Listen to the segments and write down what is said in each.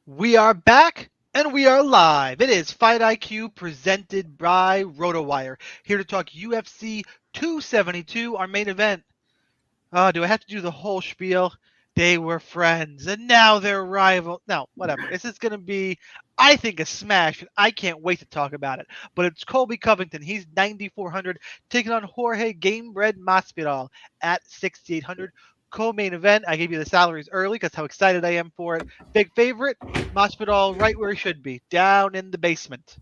We are back and we are live. It is Fight IQ presented by RotoWire. Here to talk UFC 272, our main event. Do I have to do the whole spiel? They were friends and now they're rivals. No, whatever. This is going to be, I think, a smash. And I can't wait to talk about it. But it's Colby Covington. He's 9,400, taking on Jorge Gamebred Masvidal at 6,800. Co-main event. I gave you the salaries early because how excited I am for it. Big favorite, Masvidal right where he should be, down in the basement.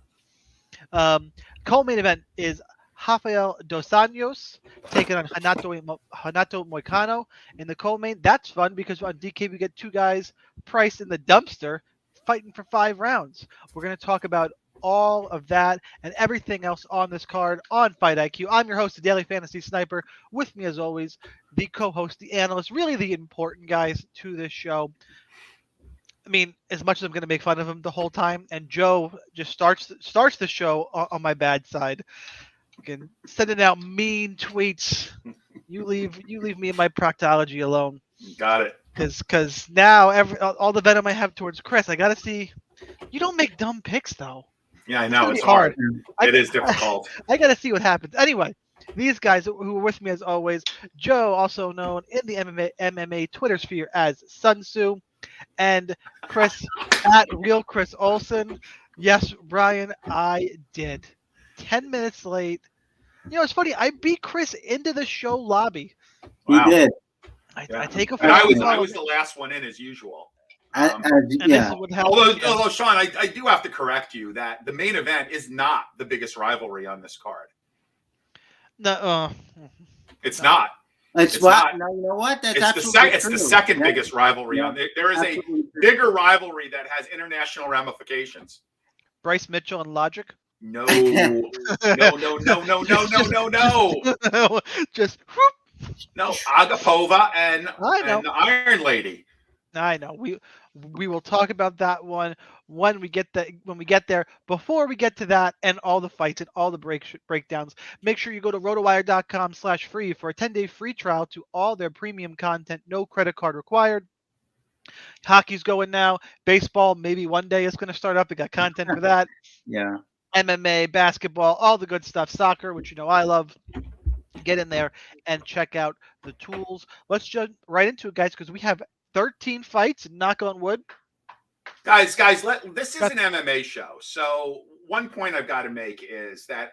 Co-main event is Rafael Dos Anjos taking on Hanato Moicano in the co-main. That's fun because on DK we get two guys priced in the dumpster fighting for 5 rounds. We're going to talk about all of that and everything else on this card on Fight IQ. I'm your host, the Daily Fantasy Sniper. With me, as always, the co-host, the analyst, really the important guys to this show. I mean, as much as I'm going to make fun of him the whole time, and Joe just starts the show on my bad side, again, sending out mean tweets. You leave me and my proctology alone. Got it. Because now all the venom I have towards Chris, I got to see. You don't make dumb picks though. Yeah, I know it's hard. It is difficult. I got to see what happens. Anyway, these guys who are with me as always, Joe, also known in the MMA Twitter sphere as Sun Tzu, and Chris at Real Chris Olsen. Yes, Brian, I did. 10 minutes late. You know, it's funny. I beat Chris into the show lobby. Wow. He did. I take a and I was the last one in as usual. Yeah. Although Shaun, I do have to correct you that the main event is not the biggest rivalry on this card. No, it's not. It's what? No, you know what? It's the second biggest rivalry on there. There is a bigger rivalry that has international ramifications. Bryce Mitchell and Logic. No. Just whoop. No, Agapova and the Iron Lady. I know. We will talk about that one when we get there. Before we get to that and all the fights and all the breakdowns, make sure you go to rotowire.com/free for a 10-day free trial to all their premium content. No credit card required. Hockey's going now. Baseball, maybe one day it's going to start up. We got content for that. Yeah. MMA, basketball, all the good stuff. Soccer, which you know I love. Get in there and check out the tools. Let's jump right into it, guys, because we have 13 fights. Knock on wood. Guys, this is an MMA show. So one point I've got to make is that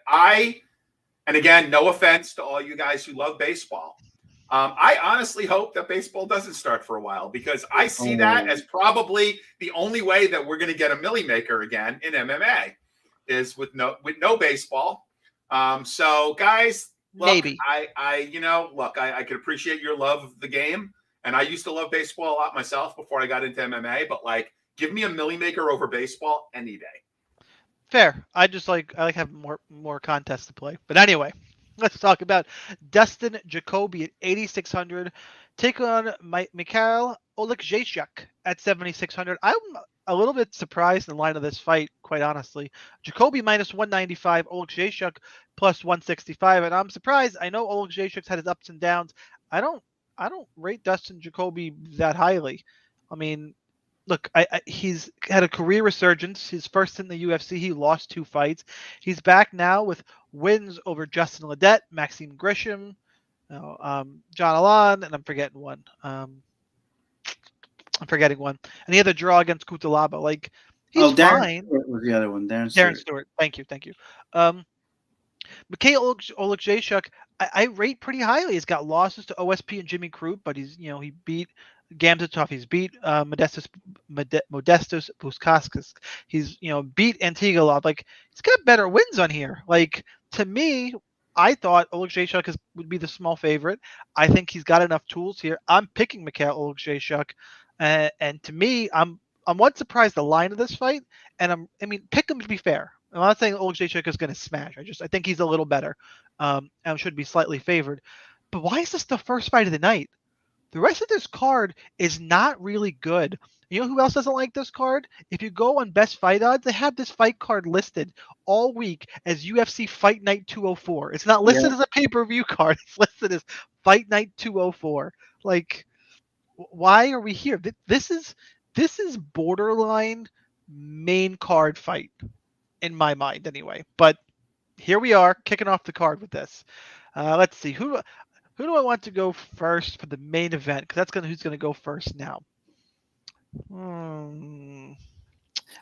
and again, no offense to all you guys who love baseball, I honestly hope that baseball doesn't start for a while because I see that as probably the only way that we're going to get a milli maker again in MMA is with no baseball. So guys, look, maybe I could appreciate your love of the game. And I used to love baseball a lot myself before I got into MMA, but give me a milli maker over baseball any day. Fair. I like having more contests to play. But anyway, let's talk about Dustin Jacoby at 8,600, take on Mikhail Oleksiejczuk at 7,600. I'm a little bit surprised in the line of this fight, quite honestly. Jacoby minus 195, Oleksiejczuk plus 165, and I'm surprised. I know Oleksiejczuk's had his ups and downs. I don't rate Dustin Jacoby that highly. I mean, look, he's had a career resurgence. His first in the UFC, he lost 2 fights. He's back now with wins over Justin Ledet, Maxime Grisham, John Alon, and I'm forgetting one. And he had a draw against Kutalaba. He's fine. Stewart was the other one. Darren Stewart. Thank you. Mikhail Oleksiejczuk, I rate pretty highly. He's got losses to OSP and Jimmy Crute, but he beat Gamzatov. He's beat Modestus Bukauskas. He's beat Antigua. He's got better wins on here. To me, I thought Oleksiejczuk would be the small favorite. I think he's got enough tools here. I'm picking Mikhail Oleksiejczuk, and to me, I'm surprised the line of this fight. And pick him to be fair. I'm not saying Oleksiejczuk is going to smash. I think he's a little better, and should be slightly favored. But why is this the first fight of the night? The rest of this card is not really good. You know who else doesn't like this card? If you go on Best Fight Odds, they have this fight card listed all week as UFC Fight Night 204. It's not listed as a pay-per-view card. It's listed as Fight Night 204. Why are we here? This this is borderline main card fight in my mind anyway. But here we are kicking off the card with this. Let's see who do I want to go first for the main event, because that's who's going to go first now. You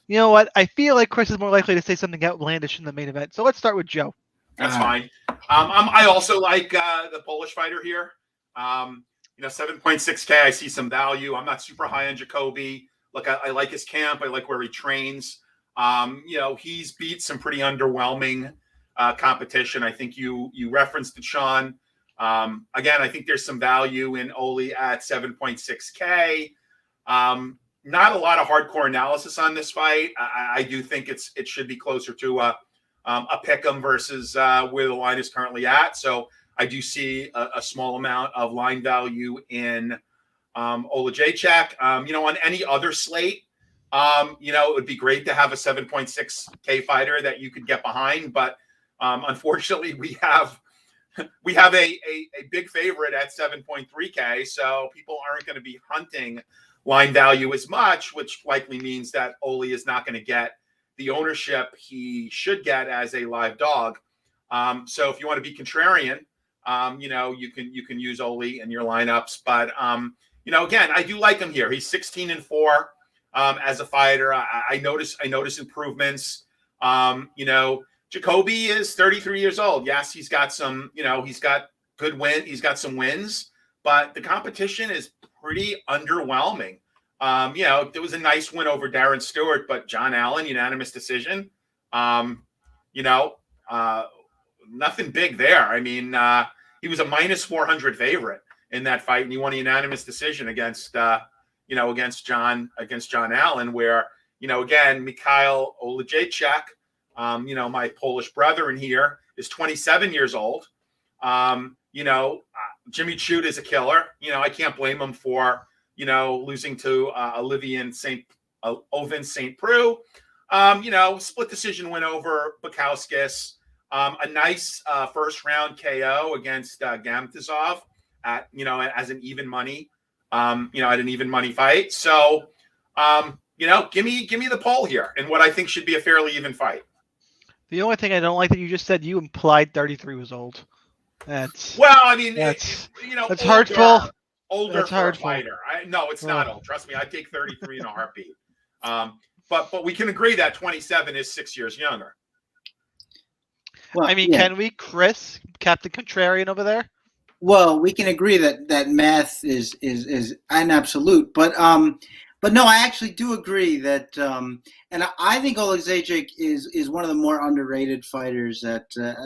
know what? I feel like Chris is more likely to say something outlandish in the main event. So let's start with Joe. That's fine. I also like the Polish fighter here. 7.6K. I see some value. I'm not super high on Jacoby. Look, I like his camp. I like where he trains. He's beat some pretty underwhelming competition. I think you referenced it, Shaun. Again, I think there's some value in Oli at 7.6K. Not a lot of hardcore analysis on this fight. I do think it should be closer to a pick'em versus where the line is currently at. So I do see a small amount of line value in Olajaychak. On any other slate, it would be great to have a 7.6K fighter that you could get behind. But unfortunately, we have a big favorite at 7.3K. So people aren't going to be hunting line value as much, which likely means that Oli is not going to get the ownership he should get as a live dog. So if you want to be contrarian, you can use Oli in your lineups. But again, I do like him here. He's 16-4 as a fighter. I notice improvements. Jacoby is 33 years old. Yes, he's got some. He's got good win. He's got some wins, but the competition is pretty underwhelming. There was a nice win over Darren Stewart, but John Allen, unanimous decision. Nothing big there. I mean, he was a minus 400 favorite in that fight, and he won a unanimous decision against John Allen, where, again, Mikhail Olajaychak, my Polish brother in here, is 27 years old. Jimmy Chute is a killer. I can't blame him for, losing to Oven St. Preux. Split decision win over Bukowskis. A nice first round KO against Gamtazov at as an even money, at an even money fight. So, give me the poll here and what I think should be a fairly even fight. The only thing I don't like that you just said, you implied 33 was old. That's hurtful. Older for a fighter. No, it's not old. Trust me, I take 33 in a heartbeat. But we can agree that 27 is 6 years younger. Well, can we, Chris, Captain Contrarian over there? Well, we can agree that math is an absolute, but no, I actually do agree that, and I think Olajaychak is one of the more underrated fighters at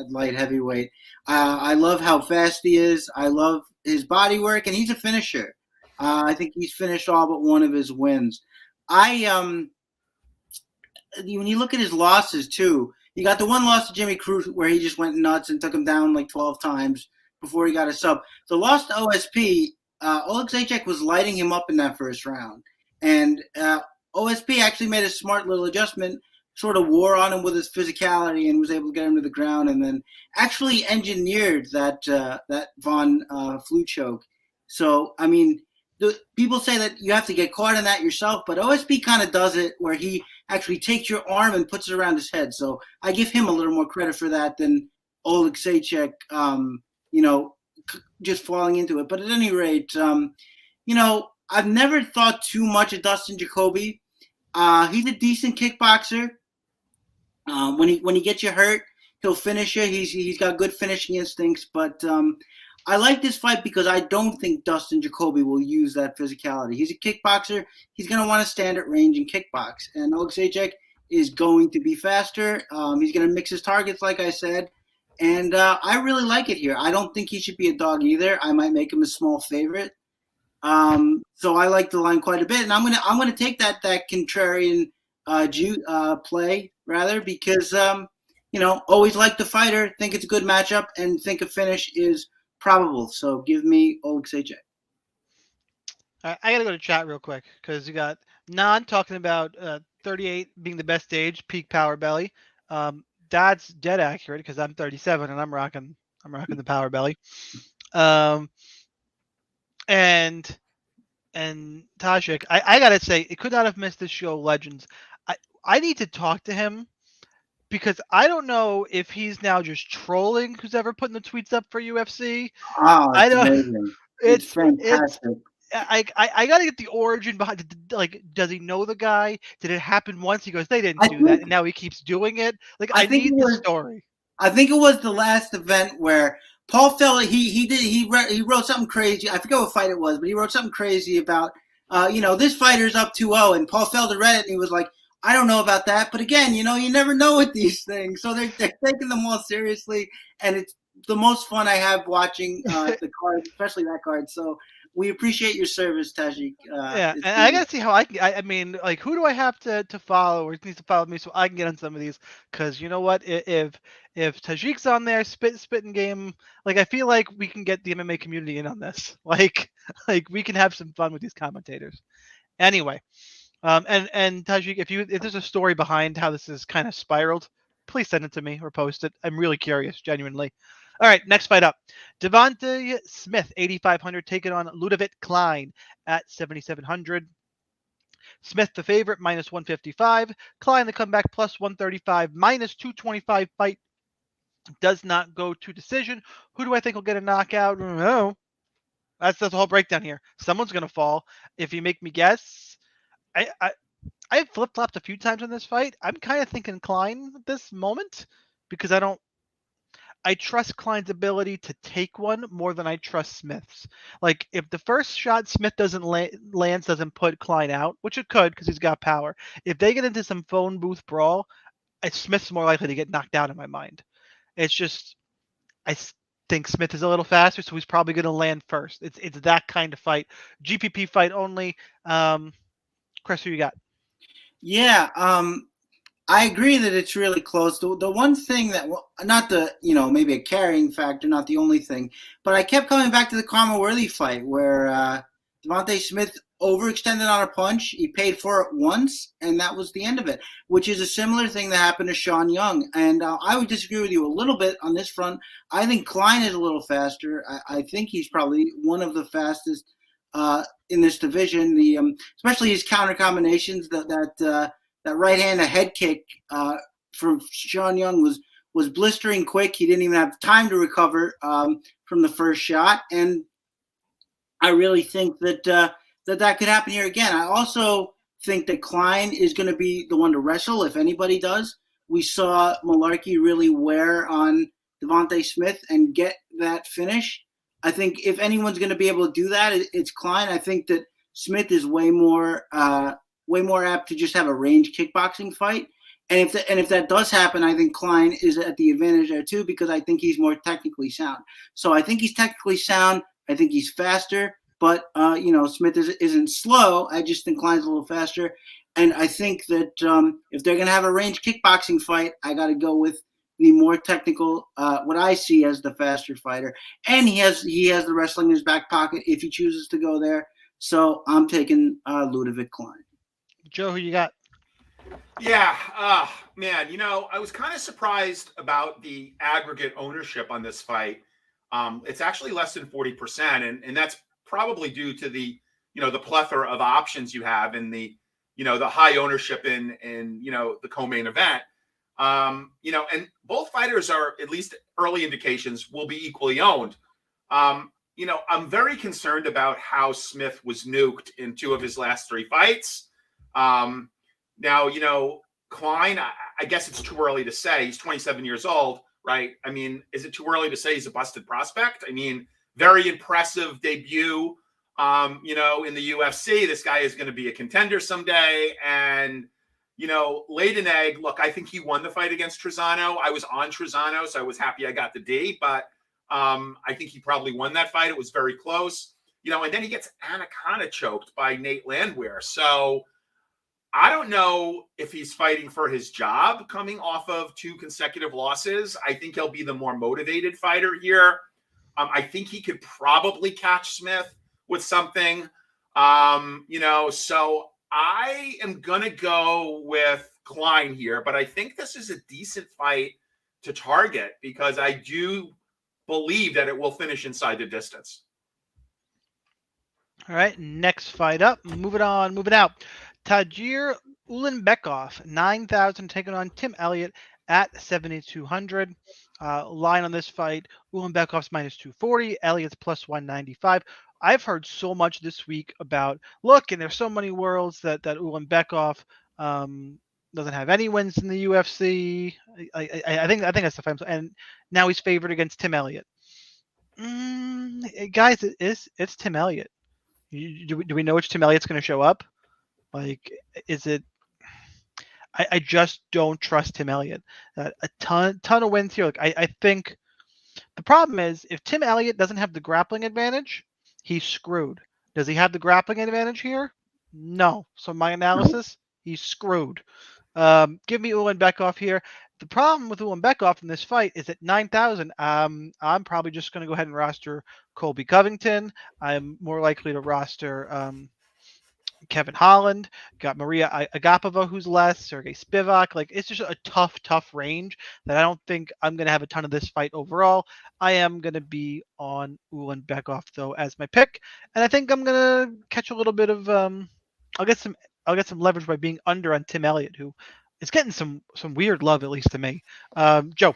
light heavyweight. I love how fast he is. I love his body work, and he's a finisher. I think he's finished all but one of his wins. When you look at his losses too, you got the one loss to Jimmy Crute where he just went nuts and took him down like 12 times before he got a sub. The loss to OSP, Olajaychak was lighting him up in that first round. And OSP actually made a smart little adjustment, sort of wore on him with his physicality and was able to get him to the ground, and then actually engineered that Von flu choke. So, I mean, people say that you have to get caught in that yourself, but OSP kind of does it where he actually takes your arm and puts it around his head. So I give him a little more credit for that than Olajaychak, just falling into it. But at any rate, I've never thought too much of Dustin Jacoby. He's a decent kickboxer. When he gets you hurt, he'll finish you. He's got good finishing instincts. But I like this fight because I don't think Dustin Jacoby will use that physicality. He's a kickboxer. He's going to want to stand at range and kickbox. And Olajaychak is going to be faster. He's going to mix his targets, like I said. And I really like it here. I don't think he should be a dog either. I might make him a small favorite. So I like the line quite a bit, and I'm gonna take that contrarian play rather because always like the fighter, think it's a good matchup, and think a finish is probable. So give me Olajaychak. I gotta go to chat real quick because you got Nan talking about 38 being the best age, peak power belly. That's dead accurate because I'm 37 and I'm rocking the power belly. And and Tajik, I gotta say, it could not have missed this show, Legends. I need to talk to him because I don't know if he's now just trolling who's ever putting the tweets up for UFC. Oh, I it's don't. amazing. It's It's. fantastic. I gotta get the origin behind. Like, does he know the guy? Did it happen once? He goes, they didn't I do that, think and now he keeps doing it. Like, I I think it need the was story. I think it was the last event where Paul Felder he wrote something crazy. I forget what fight it was, but he wrote something crazy about this fighter's up 2-0, and Paul Felder read it and he was like, I don't know about that, but again, you never know with these things. So they're taking them all seriously, and it's the most fun I have watching the card, especially that card. So we appreciate your service, Tajik. Yeah, and I gotta see how I mean, like, who do I have to follow or needs to follow me so I can get on some of these? Because you know what, if Tajik's on there, spitting game, like, I feel like we can get the MMA community in on this. Like we can have some fun with these commentators. Anyway, and Tajik, if there's a story behind how this is kind of spiraled, please send it to me or post it. I'm really curious, genuinely. All right, next fight up. Devonta Smith, 8,500, taking on Ludavit Klein at 7,700. Smith, the favorite, minus 155. Klein, the comeback, plus 135, minus 225. Fight does not go to decision. Who do I think will get a knockout? No. That's the whole breakdown here. Someone's going to fall. If you make me guess, I flip-flopped a few times in this fight. I'm kind of thinking Klein at this moment because I trust Klein's ability to take one more than I trust Smith's. Like, if the first shot Smith doesn't lands doesn't put Klein out, which it could because he's got power. If they get into some phone booth brawl, Smith's more likely to get knocked out in my mind. It's just I think Smith is a little faster, so he's probably going to land first. It's that kind of fight. GPP fight only. Chris, who you got? Yeah, I agree that it's really close. The one thing that, not the, maybe a carrying factor, not the only thing, but I kept coming back to the Karma Worthy fight where Devonta Smith overextended on a punch. He paid for it once, and that was the end of it, which is a similar thing that happened to Shaun Young. And I would disagree with you a little bit on this front. I think Klein is a little faster. I think he's probably one of the fastest in this division. Especially his counter combinations, that right hand head kick for Shaun Young was blistering quick. He didn't even have time to recover from the first shot, and I really think that that could happen here again. I also think that Klein is going to be the one to wrestle if anybody does. We saw Malarkey really wear on Devonta Smith and get that finish. I think if anyone's going to be able to do that, it's Klein. I think that Smith is way more apt to just have a range kickboxing fight. And if that does happen, I think Klein is at the advantage there too, because I think he's more technically sound. So I think he's technically sound. I think he's faster, but Smith isn't slow. I just think Klein's a little faster. And I think that if they're going to have a range kickboxing fight, I got to go with the more technical, what I see as the faster fighter. And he has the wrestling in his back pocket if he chooses to go there. So I'm taking Ludavit Klein. Joe, who you got? Yeah, man, I was kind of surprised about the aggregate ownership on this fight. It's actually less than 40%, and that's probably due to the plethora of options you have in the high ownership in the co-main event. And both fighters are, at least early indications, will be equally owned. I'm very concerned about how Smith was nuked in 2 of his last 3 fights. Now, Klein, I guess it's too early to say. He's 27 years old, right? I mean, is it too early to say he's a busted prospect? I mean, very impressive debut, in the UFC. This guy is going to be a contender someday. And, laid an egg. Look, I think he won the fight against Trezano. I was on Trezano, so I was happy I got the D. But I think he probably won that fight. It was very close. And then he gets anaconda choked by Nate Landwehr. So I don't know if he's fighting for his job coming off of 2 consecutive losses. I think he'll be the more motivated fighter here. I think he could probably catch Smith with something. So I am going to go with Klein here, but I think this is a decent fight to target because I do believe that it will finish inside the distance. All right, next fight up. Moving on, moving out. Tajir Ulanbekov, 9,000, taking on Tim Elliott at 7,200. Line on this fight: Ulanbekov's minus 240, Elliott's plus 195. I've heard so much this week about look, and there's so many worlds that Ulanbekov doesn't have any wins in the UFC. I think that's the fight, and now he's favored against Tim Elliott. Guys, it's Tim Elliott. Do we know which Tim Elliott's going to show up? Like, is it? I just don't trust Tim Elliott. A ton of wins here. Like, I think the problem is if Tim Elliott doesn't have the grappling advantage, he's screwed. Does he have the grappling advantage here? No. So my analysis, he's screwed. Give me Ulanbekov here. The problem with Ulanbekov in this fight is at 9,000. I'm probably just going to go ahead and roster Colby Covington. I'm more likely to roster Kevin Holland. Got Maria Agapova, who's less. Sergey Spivak. Like, it's just a tough range that I don't think I'm going to have a ton of this fight overall. I am going to be on Ulanbekov though as my pick, and I think I'm going to catch a little bit of. I'll get some leverage by being under on Tim Elliott, who is getting some weird love, at least to me. Joe.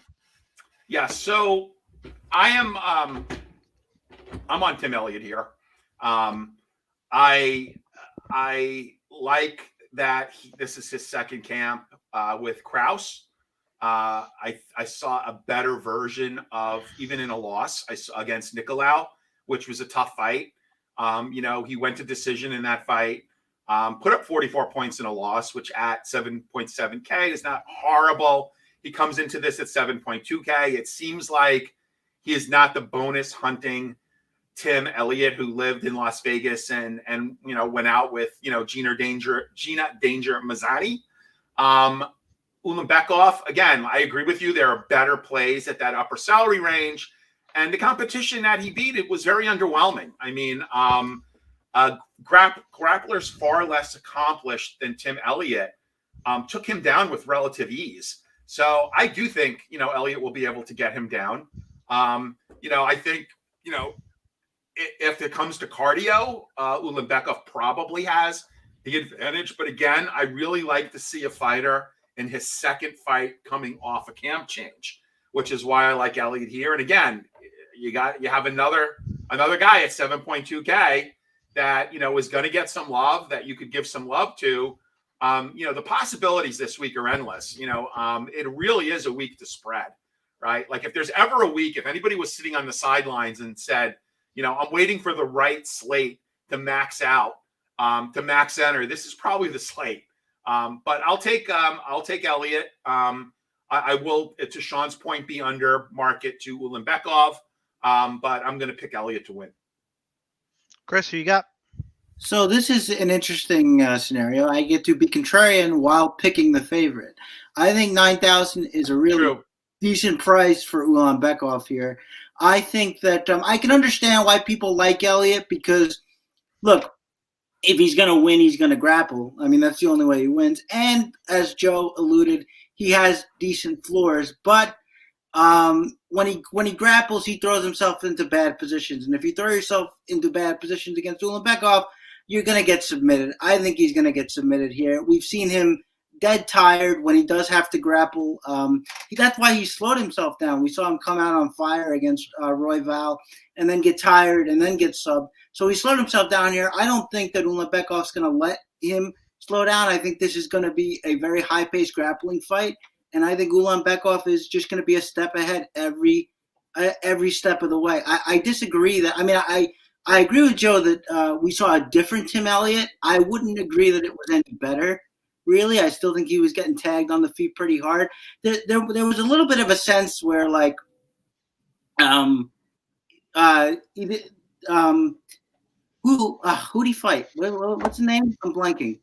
Yeah, so I am I'm on Tim Elliott here. I like that this is his second camp with Kraus. I saw a better version of, even in a loss, I saw against Nicolau, which was a tough fight. He went to decision in that fight. Put up 44 points in a loss, which at 7.7K is not horrible. He comes into this at 7.2K. It seems like he is not the bonus hunting Tim Elliott who lived in Las Vegas and went out with Gina Danger Mazzani. Ulanbekov, again, I agree with you. There are better plays at that upper salary range, and the competition that he beat, it was very underwhelming. I mean, grappler's far less accomplished than Tim Elliott, took him down with relative ease. So I do think, Elliott will be able to get him down. I think, if it comes to cardio, Ulanbekov probably has the advantage. But again, I really like to see a fighter in his second fight coming off a camp change, which is why I like Elliott here. And again, you have another guy at 7.2K that, is going to get some love, that you could give some love to. The possibilities this week are endless. It really is a week to spread, right? Like, if there's ever a week, if anybody was sitting on the sidelines and said, I'm waiting for the right slate to max out, to max enter, this is probably the slate. But I'll take Elliott. I will, to Shaun's point, be under market to Ulanbekov. But I'm going to pick Elliott to win. Chris, who you got? So this is an interesting scenario. I get to be contrarian while picking the favorite. I think 9,000 is a really decent price for Ulanbekov here. I think that I can understand why people like Elliott because, look, if he's going to win, he's going to grapple. I mean, that's the only way he wins. And as Joe alluded, he has decent floors. But when he grapples, he throws himself into bad positions. And if you throw yourself into bad positions against Ulanbekov, you're going to get submitted. I think he's going to get submitted here. We've seen him dead tired when he does have to grapple. That's why he slowed himself down. We saw him come out on fire against Royval and then get tired and then get subbed. So he slowed himself down here. I don't think that Ulanbekov's going to let him slow down. I think this is going to be a very high-paced grappling fight, and I think Ulanbekov is just going to be a step ahead every step of the way. I disagree that. I mean, I agree with Joe that we saw a different Tim Elliott. I wouldn't agree that it was any better. Really, I still think he was getting tagged on the feet pretty hard. There was a little bit of a sense where, like, who'd he fight? What's his name? I'm blanking.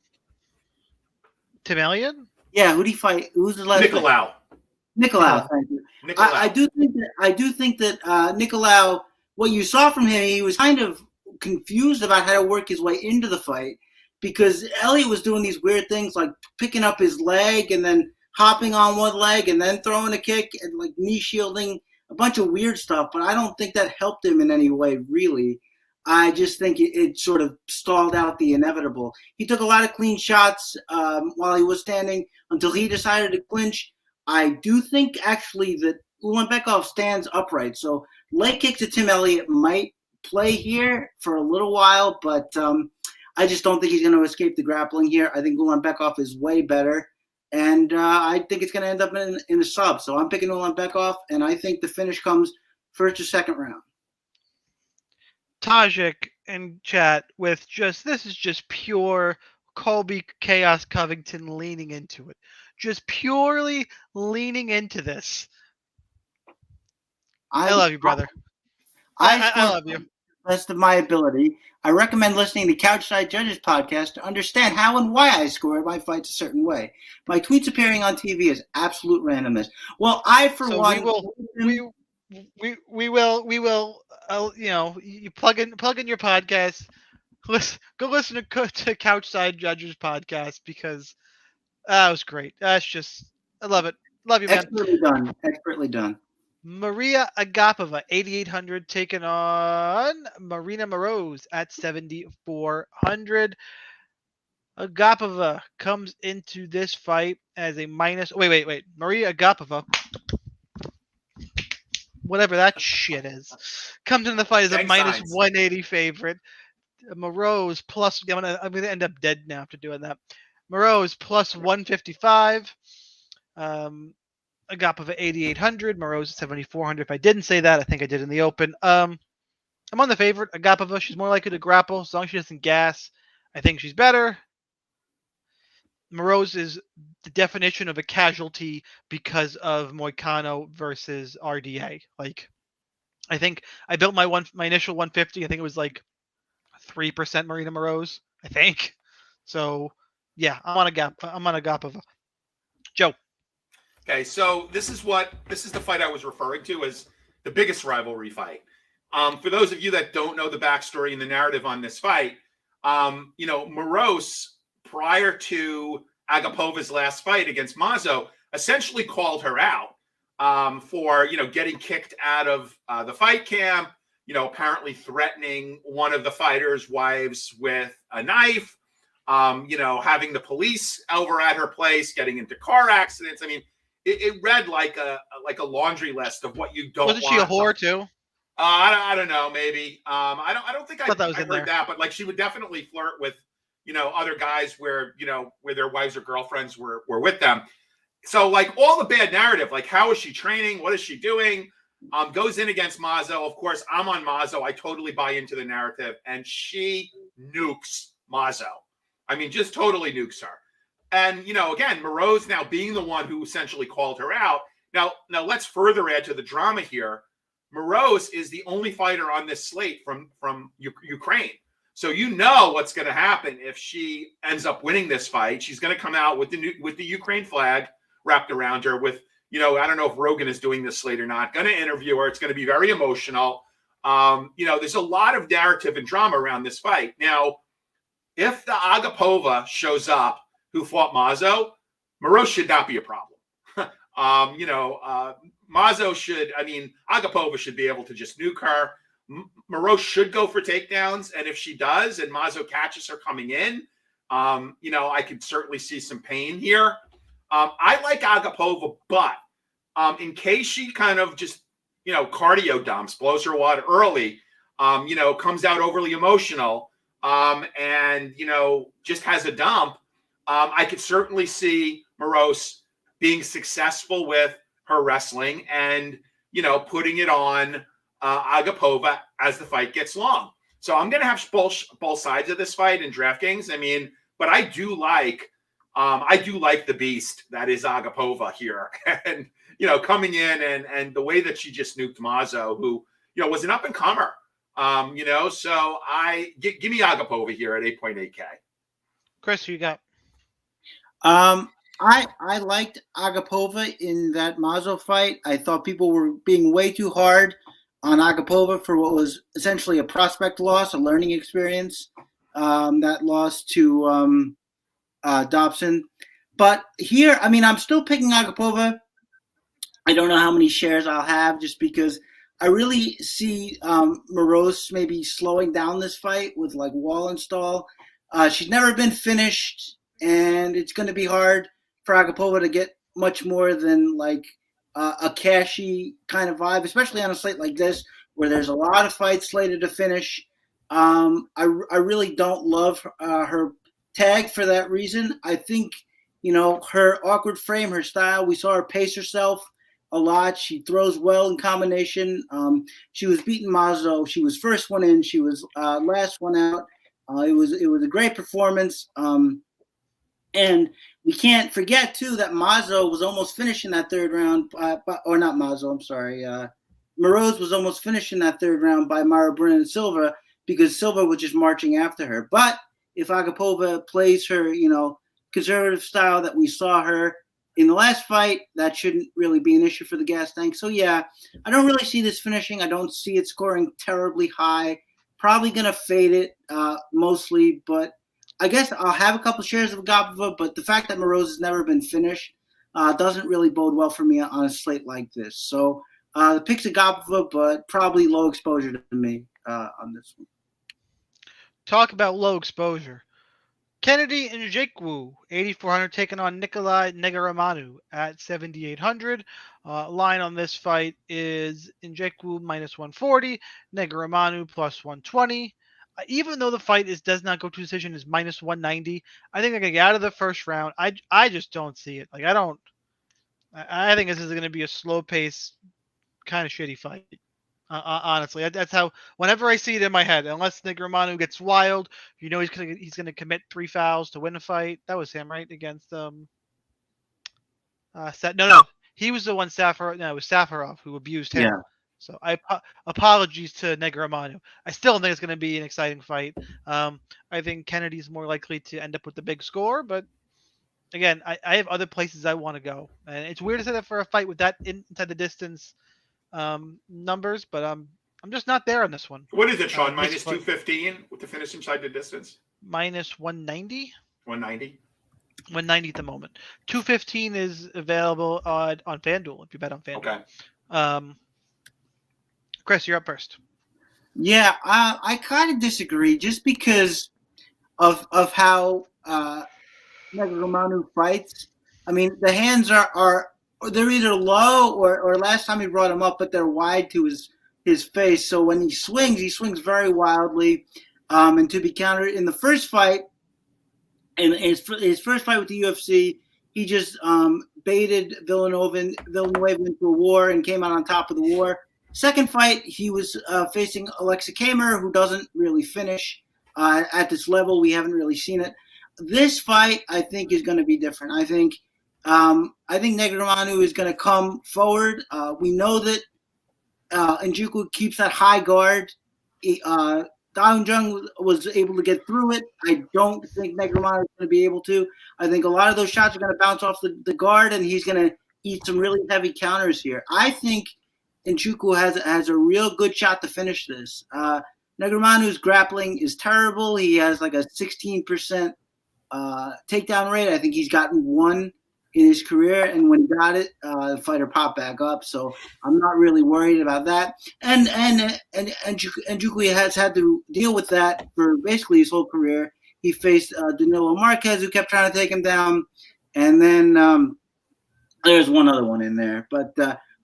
Tim Elliott? Yeah, who'd he fight? Who's the last? Nicolau. Thank you. I do think that Nicolau. What you saw from him, he was kind of confused about how to work his way into the fight. Because Elliott was doing these weird things like picking up his leg and then hopping on one leg and then throwing a kick and like knee shielding, a bunch of weird stuff. But I don't think that helped him in any way, really. I just think it sort of stalled out the inevitable. He took a lot of clean shots while he was standing until he decided to clinch. I do think actually that Ulanbekov stands upright, so leg kicks to Tim Elliott might play here for a little while, but I just don't think he's going to escape the grappling here. I think Ulanbekov is way better, and I think it's going to end up in a sub. So I'm picking Ulanbekov, and I think the finish comes first or second round. Tajik in chat with this is just pure Colby Chaos Covington leaning into it. Just purely leaning into this. I love you, brother. I love you. Best of my ability. I recommend listening to Couchside Judges podcast to understand how and why I score my fights a certain way. My tweets appearing on TV is absolute randomness. Well, we will. You plug in your podcast. Go listen to Couchside Judges podcast because that was great. That's just, I love it. Love you, man. Expertly done. Maria Agapova, 8,800, taking on Marina Moroz at 7,400. Agapova comes into this fight as a minus. Wait. Maria Agapova, whatever that shit is, comes into the fight as a minus 180 favorite. Moroz plus. I'm gonna end up dead now after doing that. Moroz plus 155. Agapova 8,800, Moroz 7,400. If I didn't say that, I think I did in the open. I'm on the favorite, Agapova. She's more likely to grapple as long as she doesn't gas. I think she's better. Moroz is the definition of a casualty because of Moicano versus RDA. Like, I think I built my initial 150. I think it was like 3% Marina Moroz. I think. So yeah, I'm on Agapova. Joe. Okay, so this is the fight I was referring to as the biggest rivalry fight. For those of you that don't know the backstory and the narrative on this fight, Moroz, prior to Agapova's last fight against Mazo, essentially called her out for getting kicked out of the fight camp. Apparently threatening one of the fighters' wives with a knife. Having the police over at her place, getting into car accidents. I mean. It read like a laundry list of what you don't want. Wasn't she a whore too? I don't know, maybe. I don't think I heard that, but like she would definitely flirt with, other guys where their wives or girlfriends were with them. So like all the bad narrative, like how is she training? What is she doing? Goes in against Mazo. Of course, I'm on Mazo. I totally buy into the narrative, and she nukes Mazo. I mean, just totally nukes her. And, again, Moroz now being the one who essentially called her out. Now let's further add to the drama here. Moroz is the only fighter on this slate from Ukraine. So what's going to happen if she ends up winning this fight. She's going to come out with the Ukraine flag wrapped around her with, I don't know if Rogan is doing this slate or not, going to interview her. It's going to be very emotional. There's a lot of narrative and drama around this fight. Now, if the Agapova shows up, who fought Mazo, Moroz should not be a problem. Agapova should be able to just nuke her. Moroz should go for takedowns. And if she does, and Mazo catches her coming in, I could certainly see some pain here. I like Agapova, but in case she kind of just, cardio dumps, blows her wad early, comes out overly emotional, and, just has a dump, I could certainly see Moroz being successful with her wrestling and, putting it on Agapova as the fight gets long. So I'm going to have both sides of this fight in DraftKings. I mean, but I do like the beast that is Agapova here. And, coming in and the way that she just nuked Mazo, who, was an up and comer, so give me Agapova here at 8.8K. Chris, who you got? I liked Agapova in that Mazo fight. I thought people were being way too hard on Agapova for what was essentially a prospect loss, a learning experience, that loss to Dobson. But here, I'm still picking Agapova. I don't know how many shares I'll have just because I really see Moroz maybe slowing down this fight with like wall install. She's never been finished, and it's going to be hard for Agapova to get much more than like a cashy kind of vibe, especially on a slate like this where there's a lot of fights slated to finish. I really don't love her tag for that reason. I think, her awkward frame, her style, we saw her pace herself a lot. She throws well in combination. She was beating Mazzo. She was first one in. She was last one out. It was a great performance. And we can't forget, too, that Mazzo was almost finishing that third round. Or not Mazzo, I'm sorry. Moroz was almost finishing that third round by Mara Brennan Silva because Silva was just marching after her. But if Agapova plays her, conservative style that we saw her in the last fight, that shouldn't really be an issue for the gas tank. So, yeah, I don't really see this finishing. I don't see it scoring terribly high. Probably going to fade it mostly, but I guess I'll have a couple shares of Agapova, but the fact that Moroz has never been finished doesn't really bode well for me on a slate like this. So the pick's Agapova, but probably low exposure to me on this one. Talk about low exposure. Kennedy Nzechukwu, 8,400, taking on Nikolai Neguramanu at 7,800. Line on this fight is Nzechukwu minus 140, Neguramanu plus 120. Even though the fight does not go to decision, is minus 190. I think they're gonna get out of the first round. I just don't see it. Like I think this is gonna be a slow pace, kind of shitty fight. Honestly, that's how. Whenever I see it in my head, unless Neguramanu gets wild, he's gonna commit 3 fouls to win a fight. That was him, right? Against No, he was the one. It was Safarov who abused him. Yeah. So apologies to Neguramanu. I still think it's going to be an exciting fight. I think Kennedy's more likely to end up with the big score, but again, I have other places I want to go, and it's weird to say that for a fight with that inside the distance numbers, but I'm just not there on this one. What is it, Shaun? Minus 215 with the finish inside the distance? Minus 190. 190. 190 at the moment. 215 is available on FanDuel if you bet on FanDuel. Okay. Chris, you're up first. Yeah, I kind of disagree just because of how Neguramanu fights. I mean, the hands are they're either low or last time he brought him up, but they're wide to his face. So when he swings very wildly. And to be countered in the first fight, in his first fight with the UFC, he just baited Villanueva into a war and came out on top of the war. Second fight, he was facing Alexa Kamer, who doesn't really finish at this level. We haven't really seen it. This fight, I think, is going to be different. I think Neguramanu is going to come forward. We know that Nzechukwu keeps that high guard. Daun Jung was able to get through it. I don't think Neguramanu is going to be able to. I think a lot of those shots are going to bounce off the guard, and he's going to eat some really heavy counters here. I think Nzechukwu has a real good shot to finish this. Negumanu's grappling is terrible. He has like a 16% takedown rate. I think he's gotten one in his career, and when he got it, the fighter popped back up. So I'm not really worried about that. And Nzechukwu has had to deal with that for basically his whole career. He faced Danilo Marquez, who kept trying to take him down, and then there's one other one in there, but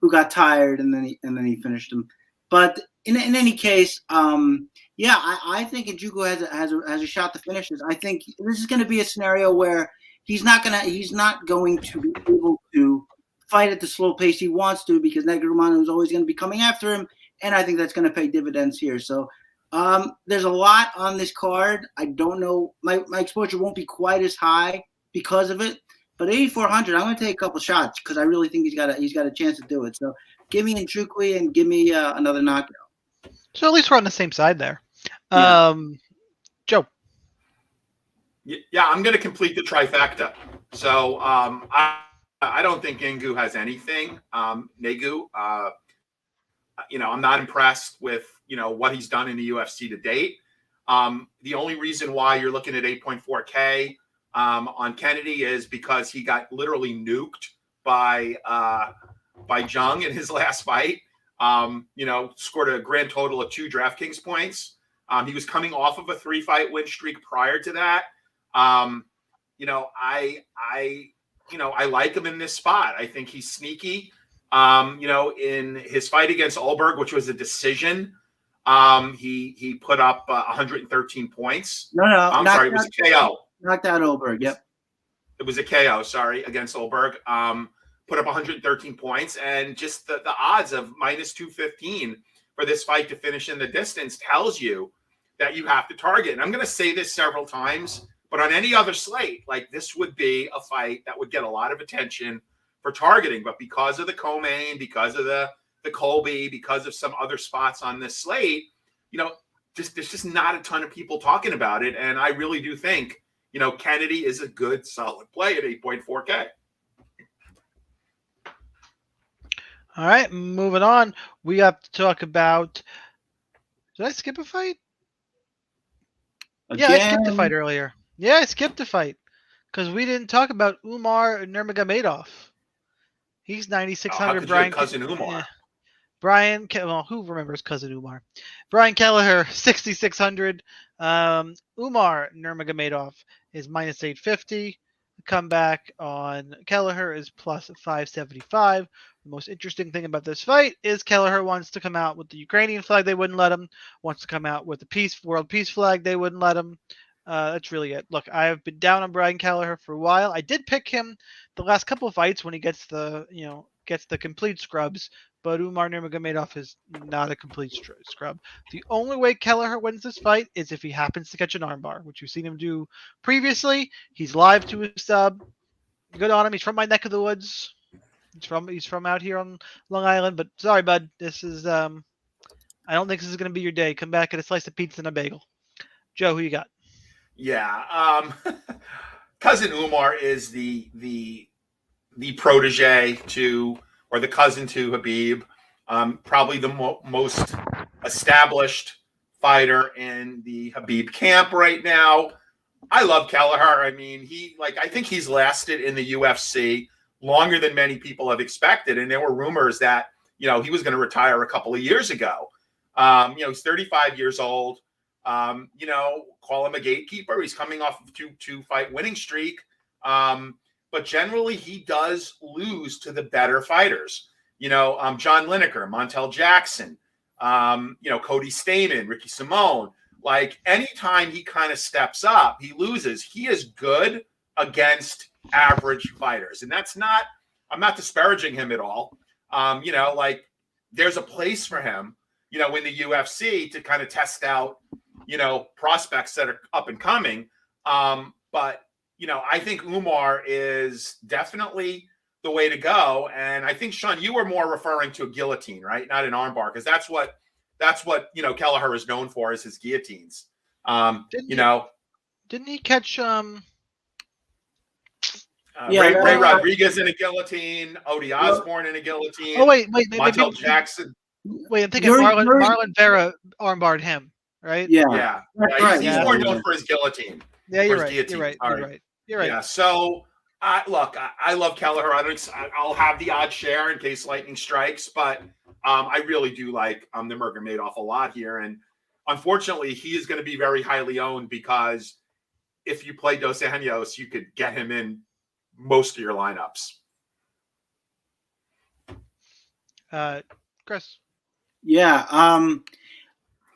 who got tired and then he finished him. But in any case, I think Nzechukwu has a shot to finish this. I think this is going to be a scenario where he's not going to be able to fight at the slow pace he wants to because Neguramanu is always going to be coming after him, and I think that's going to pay dividends here. So there's a lot on this card. I don't know. My exposure won't be quite as high because of it. But 8,400, I'm going to take a couple shots because I really think he's got a chance to do it. So give me Nzechukwu and give me another knockout. So at least we're on the same side there. Yeah. Joe. Yeah, I'm going to complete the trifecta. So I don't think Ngu has anything. Negu, I'm not impressed with what he's done in the UFC to date. The only reason why you're looking at 8.4K on Kennedy is because he got literally nuked by Jung in his last fight. Scored a grand total of 2 DraftKings points. He was coming off of a 3-fight win streak prior to that. I like him in this spot. I think he's sneaky. In his fight against Ulberg, which was a decision, he put up 113 points. No, I'm sorry, it was a KO. Knocked out Ulberg. Yep. It was a KO. Sorry, against Ulberg. Put up 113 points, and just the odds of -215 for this fight to finish in the distance tells you that you have to target. And I'm going to say this several times, but on any other slate, like, this would be a fight that would get a lot of attention for targeting. But because of the co-main, because of the Colby, because of some other spots on this slate, there's just not a ton of people talking about it. And I really do think, Kennedy is a good, solid play at 8.4K. All right, moving on. We have to talk about. Did I skip a fight? Again? Yeah, I skipped a fight earlier. Yeah, I skipped a fight because we didn't talk about Umar Nurmagomedov. He's 9,600. Brian cousin Umar. Who remembers cousin Umar? Brian Kelleher, 6,600. Umar Nurmagomedov is -850. The comeback on Kelleher is +575. The most interesting thing about this fight is Kelleher wants to come out with the Ukrainian flag. They wouldn't let him. Wants to come out with the world peace flag. They wouldn't let him. That's really it. Look, I've been down on Brian Kelleher for a while. I did pick him the last couple of fights when he gets the complete scrubs, but Umar Nurmagomedov is not a complete scrub. The only way Kelleher wins this fight is if he happens to catch an armbar, which we've seen him do previously. He's live to his sub. Good on him. He's from my neck of the woods. He's from out here on Long Island. But sorry, bud. This is I don't think this is going to be your day. Come back and a slice of pizza and a bagel. Joe, who you got? Yeah, cousin Umar is the protege to, or the cousin to Khabib, probably the most established fighter in the Khabib camp right now. I love Kelleher. I mean, I think he's lasted in the UFC longer than many people have expected. And there were rumors that, he was going to retire a couple of years ago. He's 35 years old. Call him a gatekeeper. He's coming off of two fight winning streak. But generally he does lose to the better fighters. John Lineker, Montel Jackson, Cody Stamann, Ricky Simone. Like, anytime he kind of steps up, he loses. He is good against average fighters. And I'm not disparaging him at all. There's a place for him, in the UFC to kind of test out, prospects that are up and coming. But I think Umar is definitely the way to go. And I think, Shaun, you were more referring to a guillotine, right? Not an armbar, because that's what Kelleher is known for, is his guillotines. Didn't he catch Ray Rodriguez in a guillotine, Odie Osborne in a guillotine. Oh wait, Montel Jackson. Wait, I'm thinking Marlon Vera armbarred him, right? Yeah. He's more known for his guillotine. Yeah, you're right. Yeah. So, I love Kelleher. I'll have the odd share in case lightning strikes, but I really do like the Nurmagomedov a lot here. And unfortunately, he is going to be very highly owned, because if you play Dos Anjos, you could get him in most of your lineups. Chris. Yeah.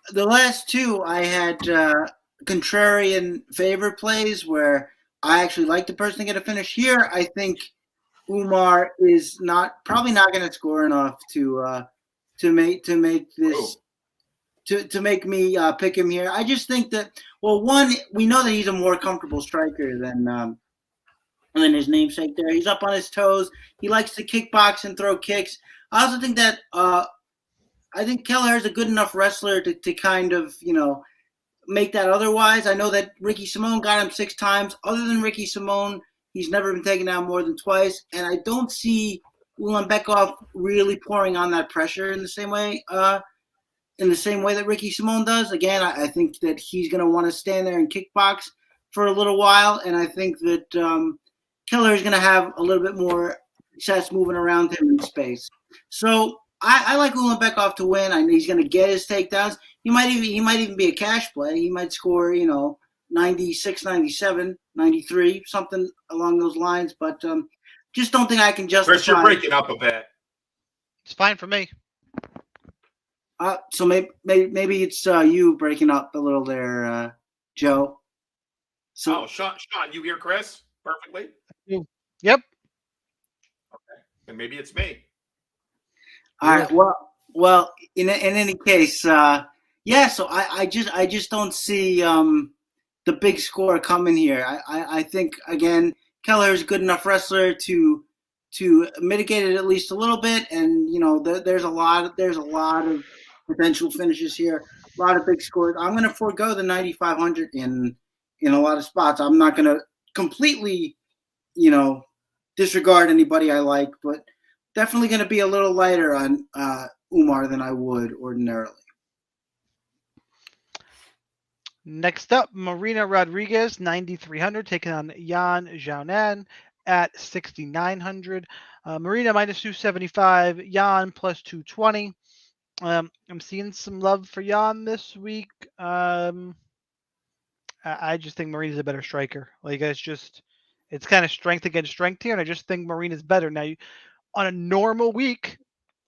The last two I had contrarian favorite plays where I actually like the person to get a finish. Here, I think Umar is probably not going to score enough to make this to make me pick him here. I just think that, well, one, we know that he's a more comfortable striker than his namesake there. He's up on his toes. He likes to kickbox and throw kicks. I also think that I think Kelleher is a good enough wrestler to kind of, make that otherwise. I know that Ricky Simone got him 6 times. Other than Ricky Simone, he's never been taken down more than twice. And I don't see Ulanbekov really pouring on that pressure in the same way that Ricky Simone does. Again, I think that he's going to want to stand there and kickbox for a little while. And I think that Kelleher is going to have a little bit more success moving around him in space. So I like Ulanbekov to win. I know he's going to get his takedowns. He might even be a cash play. He might score, 96, 97, 93, something along those lines. But just don't think I can justify. Chris, you're breaking up a bit. It's fine for me. So maybe it's you breaking up a little there, Joe. So Shaun, you hear Chris perfectly? Yep. Okay, and maybe it's me. All right. Well. In any case, So I just don't see the big score coming here. I think again, Keller is a good enough wrestler to mitigate it at least a little bit, and there's a lot of potential finishes here, a lot of big scores. I'm going to forego the 9,500 in a lot of spots. I'm not going to completely, disregard anybody I like, but definitely going to be a little lighter on Umar than I would ordinarily. Next up, Marina Rodriguez, 9,300, taking on Yan Xiaonan at 6,900. Marina minus 275, Yan plus 220. I'm seeing some love for Yan this week. I just think Marina's a better striker. Like it's kind of strength against strength here, and I just think Marina's better. Now, on a normal week,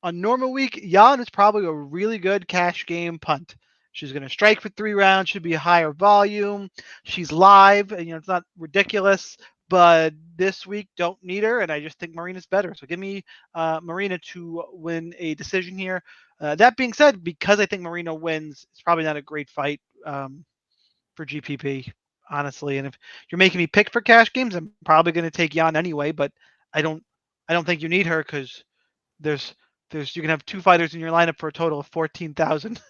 Yan is probably a really good cash game punt. She's going to strike for 3 rounds. Should be a higher volume. She's live, and it's not ridiculous. But this week, don't need her, and I just think Marina's better. So give me Marina to win a decision here. That being said, because I think Marina wins, it's probably not a great fight for GPP, honestly. And if you're making me pick for cash games, I'm probably going to take Yan anyway. But I don't think you need her because you can have 2 fighters in your lineup for a total of $14,000.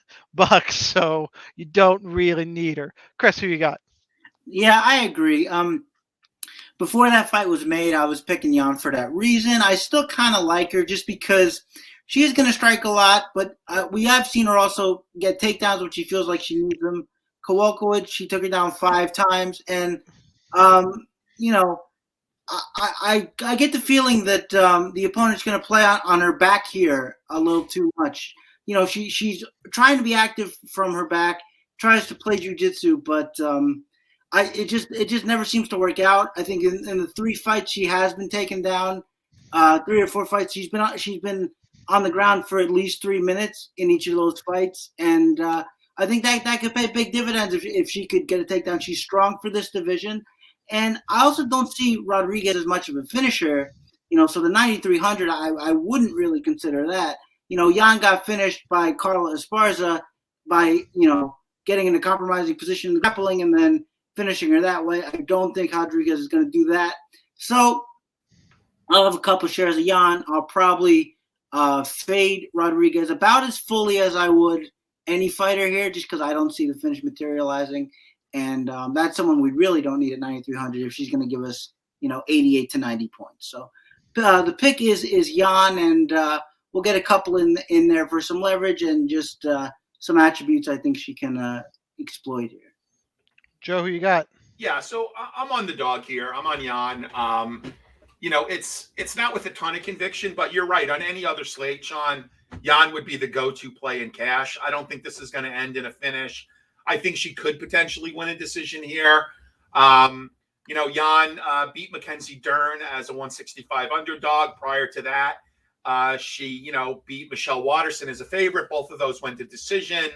So you don't really need her. Chris, who you got? Yeah, I agree. Before that fight was made, I was picking Yan for that reason. I still kind of like her just because she is going to strike a lot, but we have seen her also get takedowns when she feels like she needs them. Kowalkiewicz, she took her down 5 times, and I get the feeling that the opponent's going to play on her back here a little too much. She's trying to be active from her back, tries to play jiu-jitsu, but it just never seems to work out. I think in the 3 fights she has been taken down, 3 or 4 fights she's been on the ground for at least 3 minutes in each of those fights, and I think that could pay big dividends if she could get a takedown. She's strong for this division, and I also don't see Rodriguez as much of a finisher. So the 9,300, I wouldn't really consider that. Yan got finished by Carla Esparza by getting in a compromising position, grappling, and then finishing her that way. I don't think Rodriguez is going to do that. So I'll have a couple shares of Yan. I'll probably fade Rodriguez about as fully as I would any fighter here, just because I don't see the finish materializing. And that's someone we really don't need at 9,300 if she's going to give us, 88 to 90 points. So the pick is Yan, and we'll get a couple in there for some leverage and just some attributes I think she can exploit here. Joe, who you got? Yeah, so I'm on the dog here. I'm on Yan. It's not with a ton of conviction, but you're right. On any other slate, Shaun, Yan would be the go-to play in cash. I don't think this is going to end in a finish. I think she could potentially win a decision here. Yan beat Mackenzie Dern as a 165 underdog. Prior to that, she, beat Michelle Watterson as a favorite. Both of those went to decision.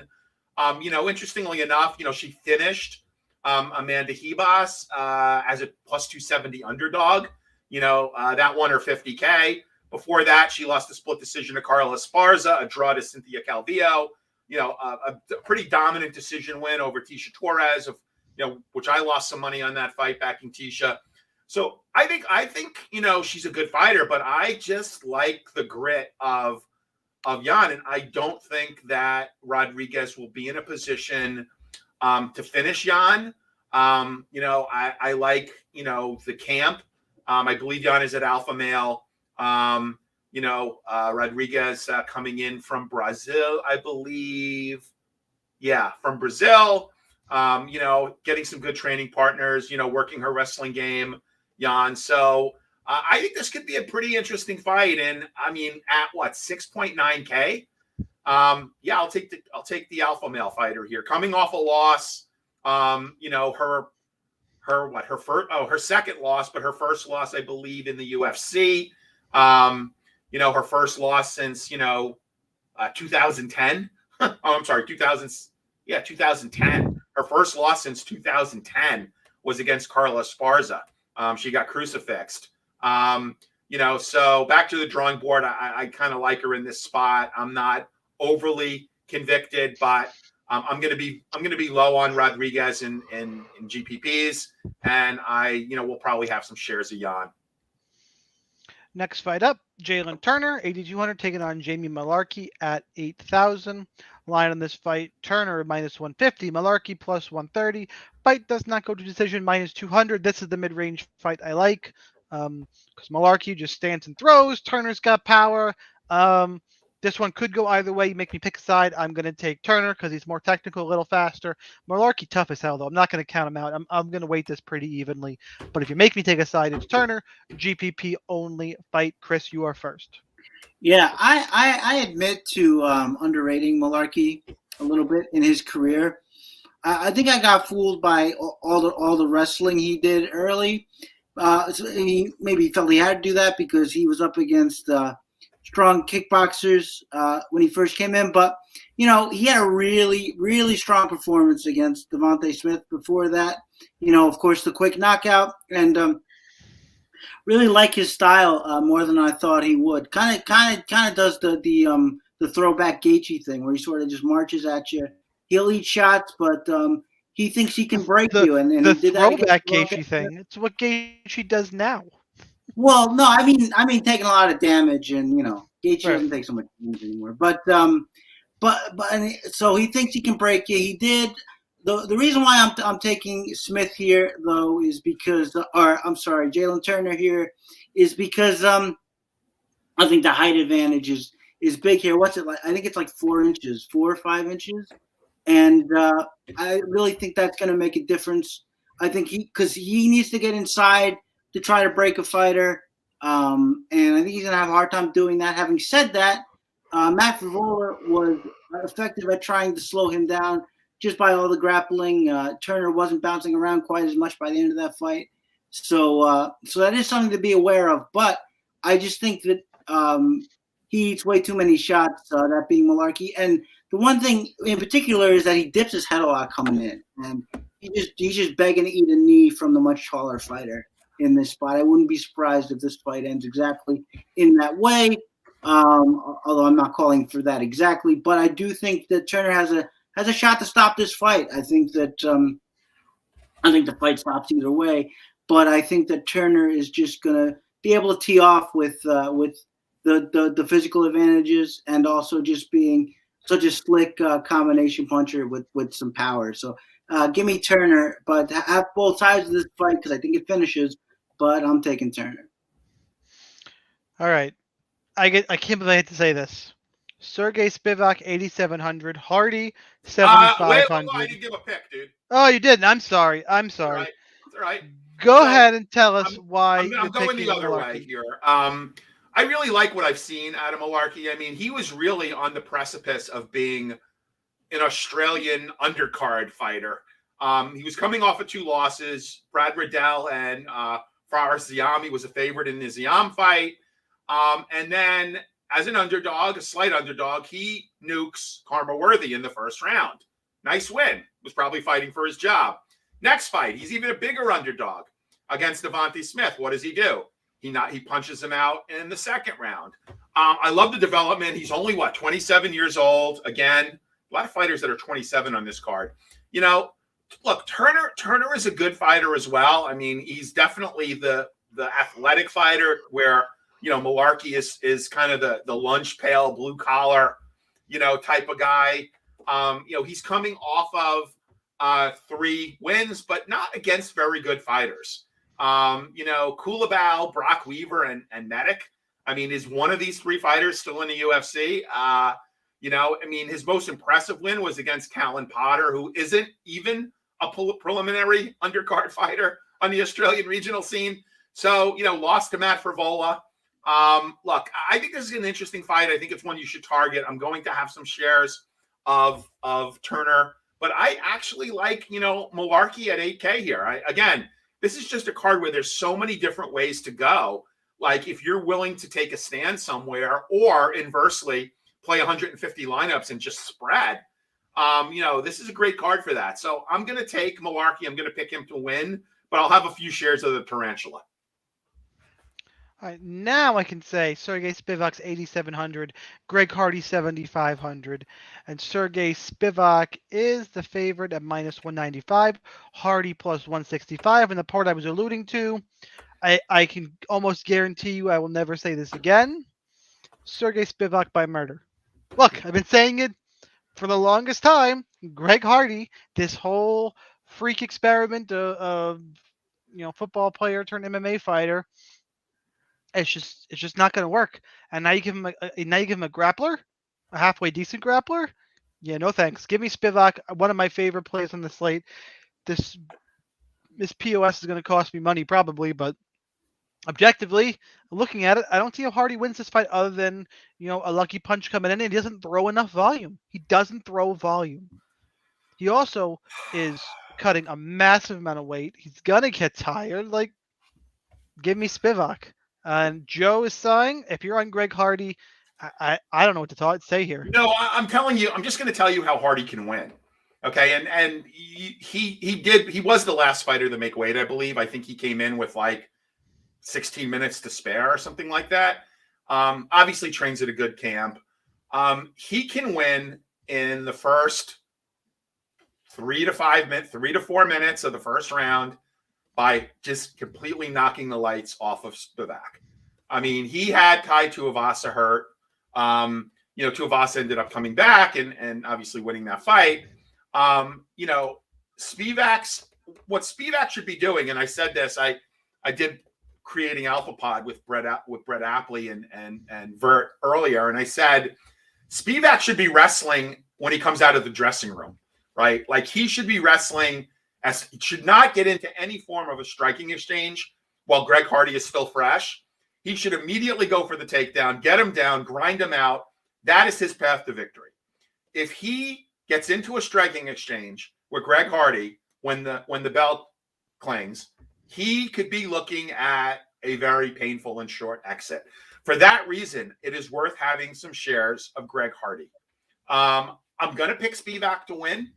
Interestingly enough, she finished Amanda Hebas as a plus 270 underdog. That won her $50K. Before that, she lost a split decision to Carla Esparza, a draw to Cynthia Calvillo, a pretty dominant decision win over Tisha Torres, which I lost some money on that fight backing Tisha. So I think she's a good fighter, but I just like the grit of Yan, and I don't think that Rodriguez will be in a position to finish Yan. I like the camp. I believe Yan is at alpha male. Rodriguez coming in from Brazil, I believe. Yeah, from Brazil. Getting some good training partners, working her wrestling game, Yan. So I think this could be a pretty interesting fight. And I mean, at what, 6.9K? Yeah, I'll take the alpha male fighter here, coming off a loss. Her second loss, but her first loss, I believe, in the UFC. Her first loss since 2010. Oh, I'm sorry, 2010. Her first loss since 2010 was against Carla Esparza. She got crucifixed. So back to the drawing board. I kind of like her in this spot. I'm not overly convicted, but I'm gonna be low on Rodriguez in GPPs, and we'll probably have some shares of Jan. Next fight up, Jalen Turner, 8,200, taking on Jamie Malarkey at 8,000. Line on this fight, Turner minus 150, Malarkey plus 130. Fight does not go to decision, minus 200. This is the mid-range fight I like, because Malarkey just stands and throws. Turner's got power. This one could go either way. You make me pick a side. I'm going to take Turner because he's more technical, a little faster. Malarkey tough as hell, though. I'm not going to count him out. I'm going to weight this pretty evenly. But if you make me take a side, it's Turner. GPP only fight. Chris, you are first. Yeah, I admit to underrating Malarkey a little bit in his career. I think I got fooled by all the wrestling he did early. So he maybe felt he had to do that because he was up against strong kickboxers when he first came in. But, he had a really, really strong performance against Devonta Smith before that. Of course, the quick knockout. And really like his style more than I thought he would. Kind of does the throwback Gaethje thing where he sort of just marches at you. He'll eat shots, but he thinks he can break you. And the he did throwback Gaethje thing. It's what Gaethje does now. Well, no, I mean taking a lot of damage, and Gaethje doesn't take so much damage anymore. But so he thinks he can break you. He did. The reason why I'm taking Smith here though is because, Jalen Turner here is because I think the height advantage is big here. What's it like? I think it's like 4 or 5 inches, and I really think that's going to make a difference. I think because he needs to get inside to try to break a fighter, and I think he's going to have a hard time doing that. Having said that, Matt Favola was effective at trying to slow him down just by all the grappling. Turner wasn't bouncing around quite as much by the end of that fight. So that is something to be aware of. But I just think that he eats way too many shots, that being Malarkey. And the one thing in particular is that he dips his head a lot coming in. And he's just begging to eat a knee from the much taller fighter in this spot. I wouldn't be surprised if this fight ends exactly in that way, although I'm not calling for that exactly. But I do think that Turner has a shot to stop this fight. I think that the fight stops either way, but I think that Turner is just gonna be able to tee off with the physical advantages and also just being such a slick combination puncher with some power. So give me Turner, but have both sides of this fight because I think it finishes. But I'm taking Turner. All right, I can't believe I had to say this. Sergey Spivak, 8,700. Hardy, 7,500. I didn't give a pick, dude. Oh, you didn't. I'm sorry. It's all right. Go ahead and tell us why. I'm going the other way here. I really like what I've seen out of Malarkey. I mean, he was really on the precipice of being an Australian undercard fighter. He was coming off of 2 losses. Brad Riddell and Fares Ziam. He was a favorite in the Ziam fight. And then as an underdog, a slight underdog, he nukes Karma Worthy in the first round. Nice win. Was probably fighting for his job. Next fight, he's even a bigger underdog against Devonta Smith. What does he do? He punches him out in the second round. I love the development. He's only 27 years old. Again, a lot of fighters that are 27 on this card. Look, Turner is a good fighter as well. I mean, he's definitely the athletic fighter where Malarkey is kind of the lunch pail, blue collar, type of guy. He's coming off of 3 wins, but not against very good fighters. Kulabau, Brock Weaver, and Medic. I mean, is one of these 3 fighters still in the UFC? His most impressive win was against Callan Potter, who isn't even a preliminary undercard fighter on the Australian regional scene. So, lost to Matt Frivola. Look, I think this is an interesting fight. I think it's one you should target. I'm going to have some shares of Turner, but I actually like, Malarkey at 8K here. Again, this is just a card where there's so many different ways to go. Like if you're willing to take a stand somewhere, or inversely play 150 lineups and just spread, this is a great card for that. So I'm going to take Malarkey. I'm going to pick him to win, but I'll have a few shares of the Tarantula. All right, now I can say Sergey Spivak's 8,700, Greg Hardy 7,500, and Sergey Spivak is the favorite at minus 195, Hardy plus 165. And the part I was alluding to, I can almost guarantee you I will never say this again. Sergey Spivak by murder. Look, I've been saying it for the longest time. Greg Hardy, this whole freak experiment of football player turned MMA fighter. It's just not going to work. And now you give him a grappler, a halfway decent grappler. Yeah, no thanks. Give me Spivak, one of my favorite plays on the slate. This POS is going to cost me money probably, but objectively, looking at it, I don't see how Hardy wins this fight other than a lucky punch coming in, and he doesn't throw enough volume. He doesn't throw volume. He also is cutting a massive amount of weight. He's gonna get tired. Like, give me Spivak. And Joe is saying, if you're on Greg Hardy, I don't know what to say here. No, I'm telling you, I'm just going to tell you how Hardy can win. Okay, and he was the last fighter to make weight, I believe. I think he came in with like 16 minutes to spare or something like that. Obviously trains at a good camp. He can win in the first 3 to 4 minutes of the first round by just completely knocking the lights off of Spivak. I mean, he had Kai Tuivasa hurt. Tuivasa ended up coming back and obviously winning that fight. What Spivak should be doing, and I said this, I did Creating Alpha Pod with Brett Apley and Vert earlier, and I said Spivak should be wrestling when he comes out of the dressing room, right? Like he should be wrestling. He should not get into any form of a striking exchange while Greg Hardy is still fresh. He should immediately go for the takedown, get him down, grind him out. That is his path to victory. If he gets into a striking exchange with Greg Hardy when the bell clings, he could be looking at a very painful and short exit. For that reason, it is worth having some shares of Greg Hardy. I'm going to pick Spivak to win.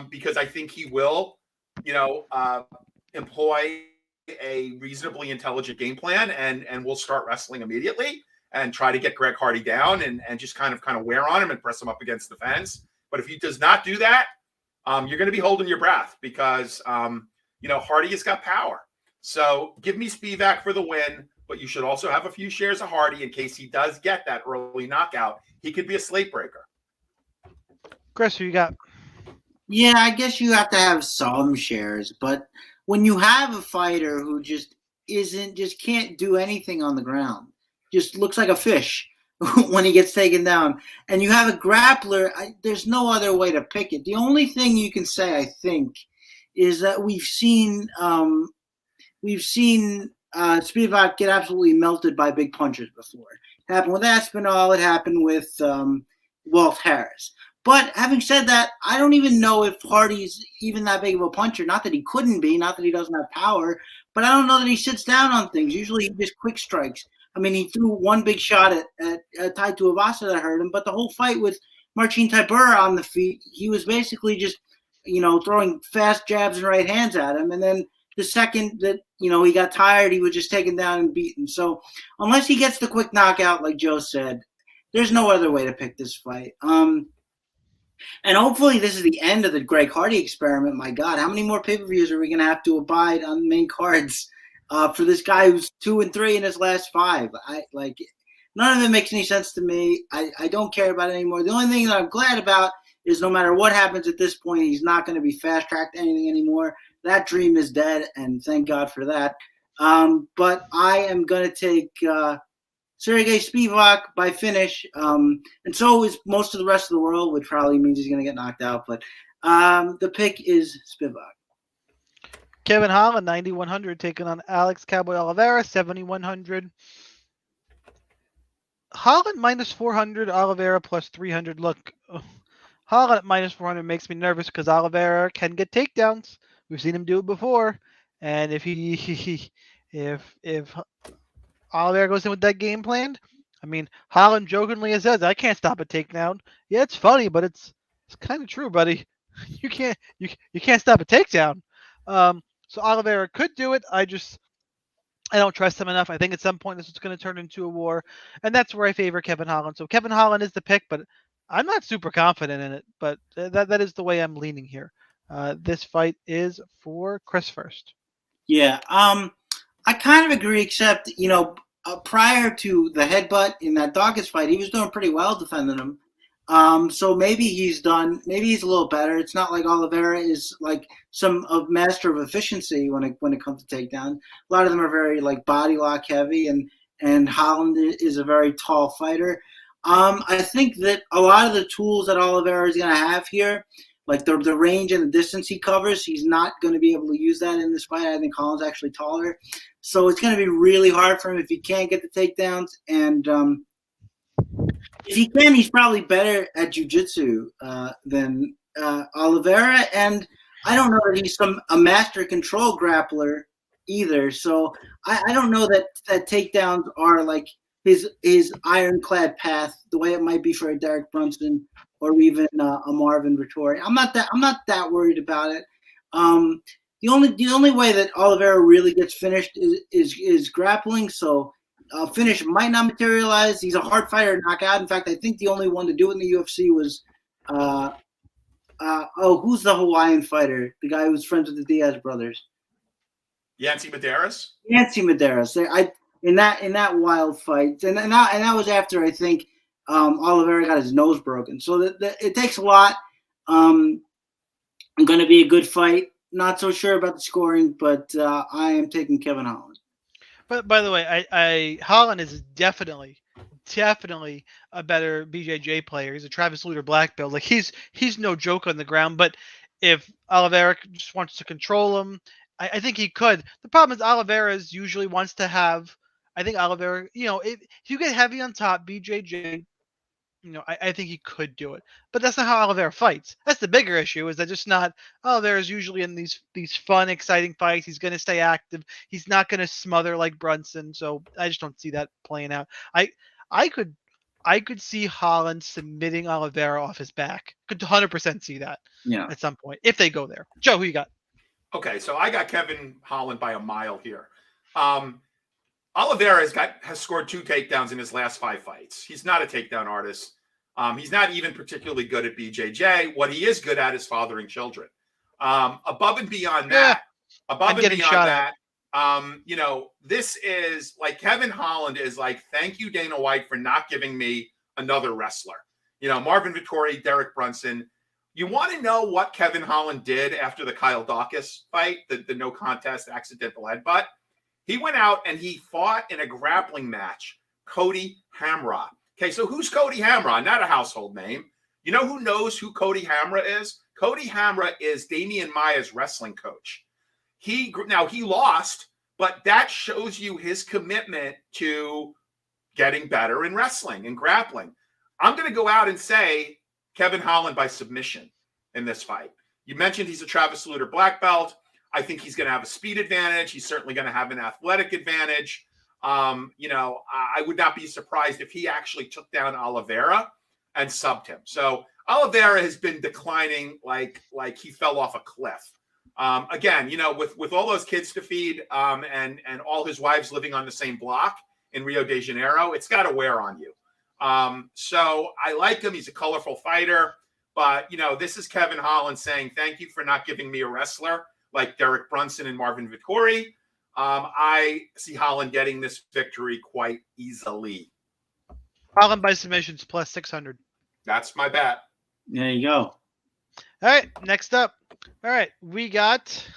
Because I think he will, employ a reasonably intelligent game plan and will start wrestling immediately and try to get Greg Hardy down and just kind of wear on him and press him up against the fence. But if he does not do that, you're going to be holding your breath because, Hardy has got power. So give me Spivak for the win, but you should also have a few shares of Hardy in case he does get that early knockout. He could be a slate breaker. Chris, who you got? Yeah, I guess you have to have some shares, but when you have a fighter who just can't do anything on the ground, just looks like a fish when he gets taken down, and you have a grappler, there's no other way to pick it. The only thing you can say, I think, is that we've seen Spivak get absolutely melted by big punches before. It happened with Aspinall. It happened with Walt Harris. But having said that, I don't even know if Hardy's even that big of a puncher. Not that he couldn't be, not that he doesn't have power, but I don't know that he sits down on things. Usually he just quick strikes. I mean, he threw one big shot at Tai Tuivasa that hurt him, but the whole fight with Marcin Tybura on the feet, he was basically just, throwing fast jabs and right hands at him. And then the second that, he got tired, he was just taken down and beaten. So unless he gets the quick knockout, like Joe said, there's no other way to pick this fight. And hopefully this is the end of the Greg Hardy experiment. My God, how many more pay-per-views are we going to have to abide on the main cards for this guy who's 2-3 in his last 5? None of it makes any sense to me. I don't care about it anymore. The only thing that I'm glad about is no matter what happens at this point, he's not going to be fast-tracked to anything anymore. That dream is dead, and thank God for that. But I am going to take Sergey Spivak by finish, and so is most of the rest of the world, which probably means he's going to get knocked out. But the pick is Spivak. Kevin Holland, 9,100, taking on Alex Cowboy Oliveira, 7,100. Holland minus 400, Oliveira plus 300. Look, Holland at minus 400 makes me nervous because Oliveira can get takedowns. We've seen him do it before, and if if Oliveira goes in with that game plan, I mean, Holland jokingly says, "I can't stop a takedown." Yeah, it's funny, but it's kind of true, buddy. You can't stop a takedown. So Oliveira could do it. I don't trust him enough. I think at some point this is going to turn into a war, and that's where I favor Kevin Holland. So Kevin Holland is the pick, but I'm not super confident in it. But that is the way I'm leaning here. This fight is for Chris first. Yeah, I kind of agree, except, prior to the headbutt in that Dawkins fight, he was doing pretty well defending him. So maybe he's a little better. It's not like Oliveira is like a master of efficiency when it comes to takedown. A lot of them are very like body lock heavy, and Holland is a very tall fighter. I think that a lot of the tools that Oliveira is going to have here, like the range and the distance he covers, he's not going to be able to use that in this fight. I think Holland's actually taller. So it's going to be really hard for him if he can't get the takedowns. And if he can, he's probably better at jiu-jitsu than Oliveira. And I don't know that he's a master control grappler either. So I don't know that takedowns are like his ironclad path, the way it might be for a Derek Brunson or even a Marvin Vettori. I'm not that worried about it. The only way that Oliveira really gets finished is grappling. So finish might not materialize. He's a hard fighter to knock out. In fact, I think the only one to do it in the UFC was who's the Hawaiian fighter? The guy who's friends with the Diaz brothers. Yancy Medeiros. Yancy Medeiros. In that wild fight, and that was after I think Oliveira got his nose broken. So it takes a lot. Going to be a good fight. Not so sure about the scoring, but I am taking Kevin Holland. But by the way, Holland is definitely a better BJJ player. He's a Travis Lutter black belt. Like he's no joke on the ground. But if Oliveira just wants to control him, I think he could. The problem is Oliveira usually wants to have. I think Oliveira, if you get heavy on top, BJJ, I think he could do it. But that's not how Oliveira fights. That's the bigger issue, is that just not Oliveira's usually in these fun, exciting fights. He's going to stay active. He's not going to smother like Brunson. So I just don't see that playing out. I could see Holland submitting Oliveira off his back. Could 100% see that at some point if they go there. Joe, who you got? Okay, so I got Kevin Holland by a mile here. Oliveira has scored 2 takedowns in his last 5 fights. He's not a takedown artist. He's not even particularly good at BJJ. What he is good at is fathering children. Above and beyond that, this is like Kevin Holland is like, thank you, Dana White, for not giving me another wrestler. Marvin Vettori, Derek Brunson. You want to know what Kevin Holland did after the Kyle Dawkins fight, the no contest accidental headbutt? He went out and he fought in a grappling match, Cody Hamrah. Okay, so who's Cody Hamrah? Not a household name. You know who knows who Cody Hamrah is? Cody Hamrah is Damian Maia's wrestling coach. He lost, but that shows you his commitment to getting better in wrestling and grappling. I'm going to go out and say Kevin Holland by submission in this fight. You mentioned he's a Travis Lutter black belt. I think he's going to have a speed advantage. He's certainly going to have an athletic advantage. I would not be surprised if he actually took down Oliveira and subbed him. So Oliveira has been declining like he fell off a cliff. Again, with all those kids to feed and all his wives living on the same block in Rio de Janeiro, it's got to wear on you. So I like him. He's a colorful fighter. But, this is Kevin Holland saying, thank you for not giving me a wrestler like Derek Brunson and Marvin Vettori. I see Holland getting this victory quite easily. Holland by submissions plus 600. That's my bet. There you go. All right, next up. All right, we got,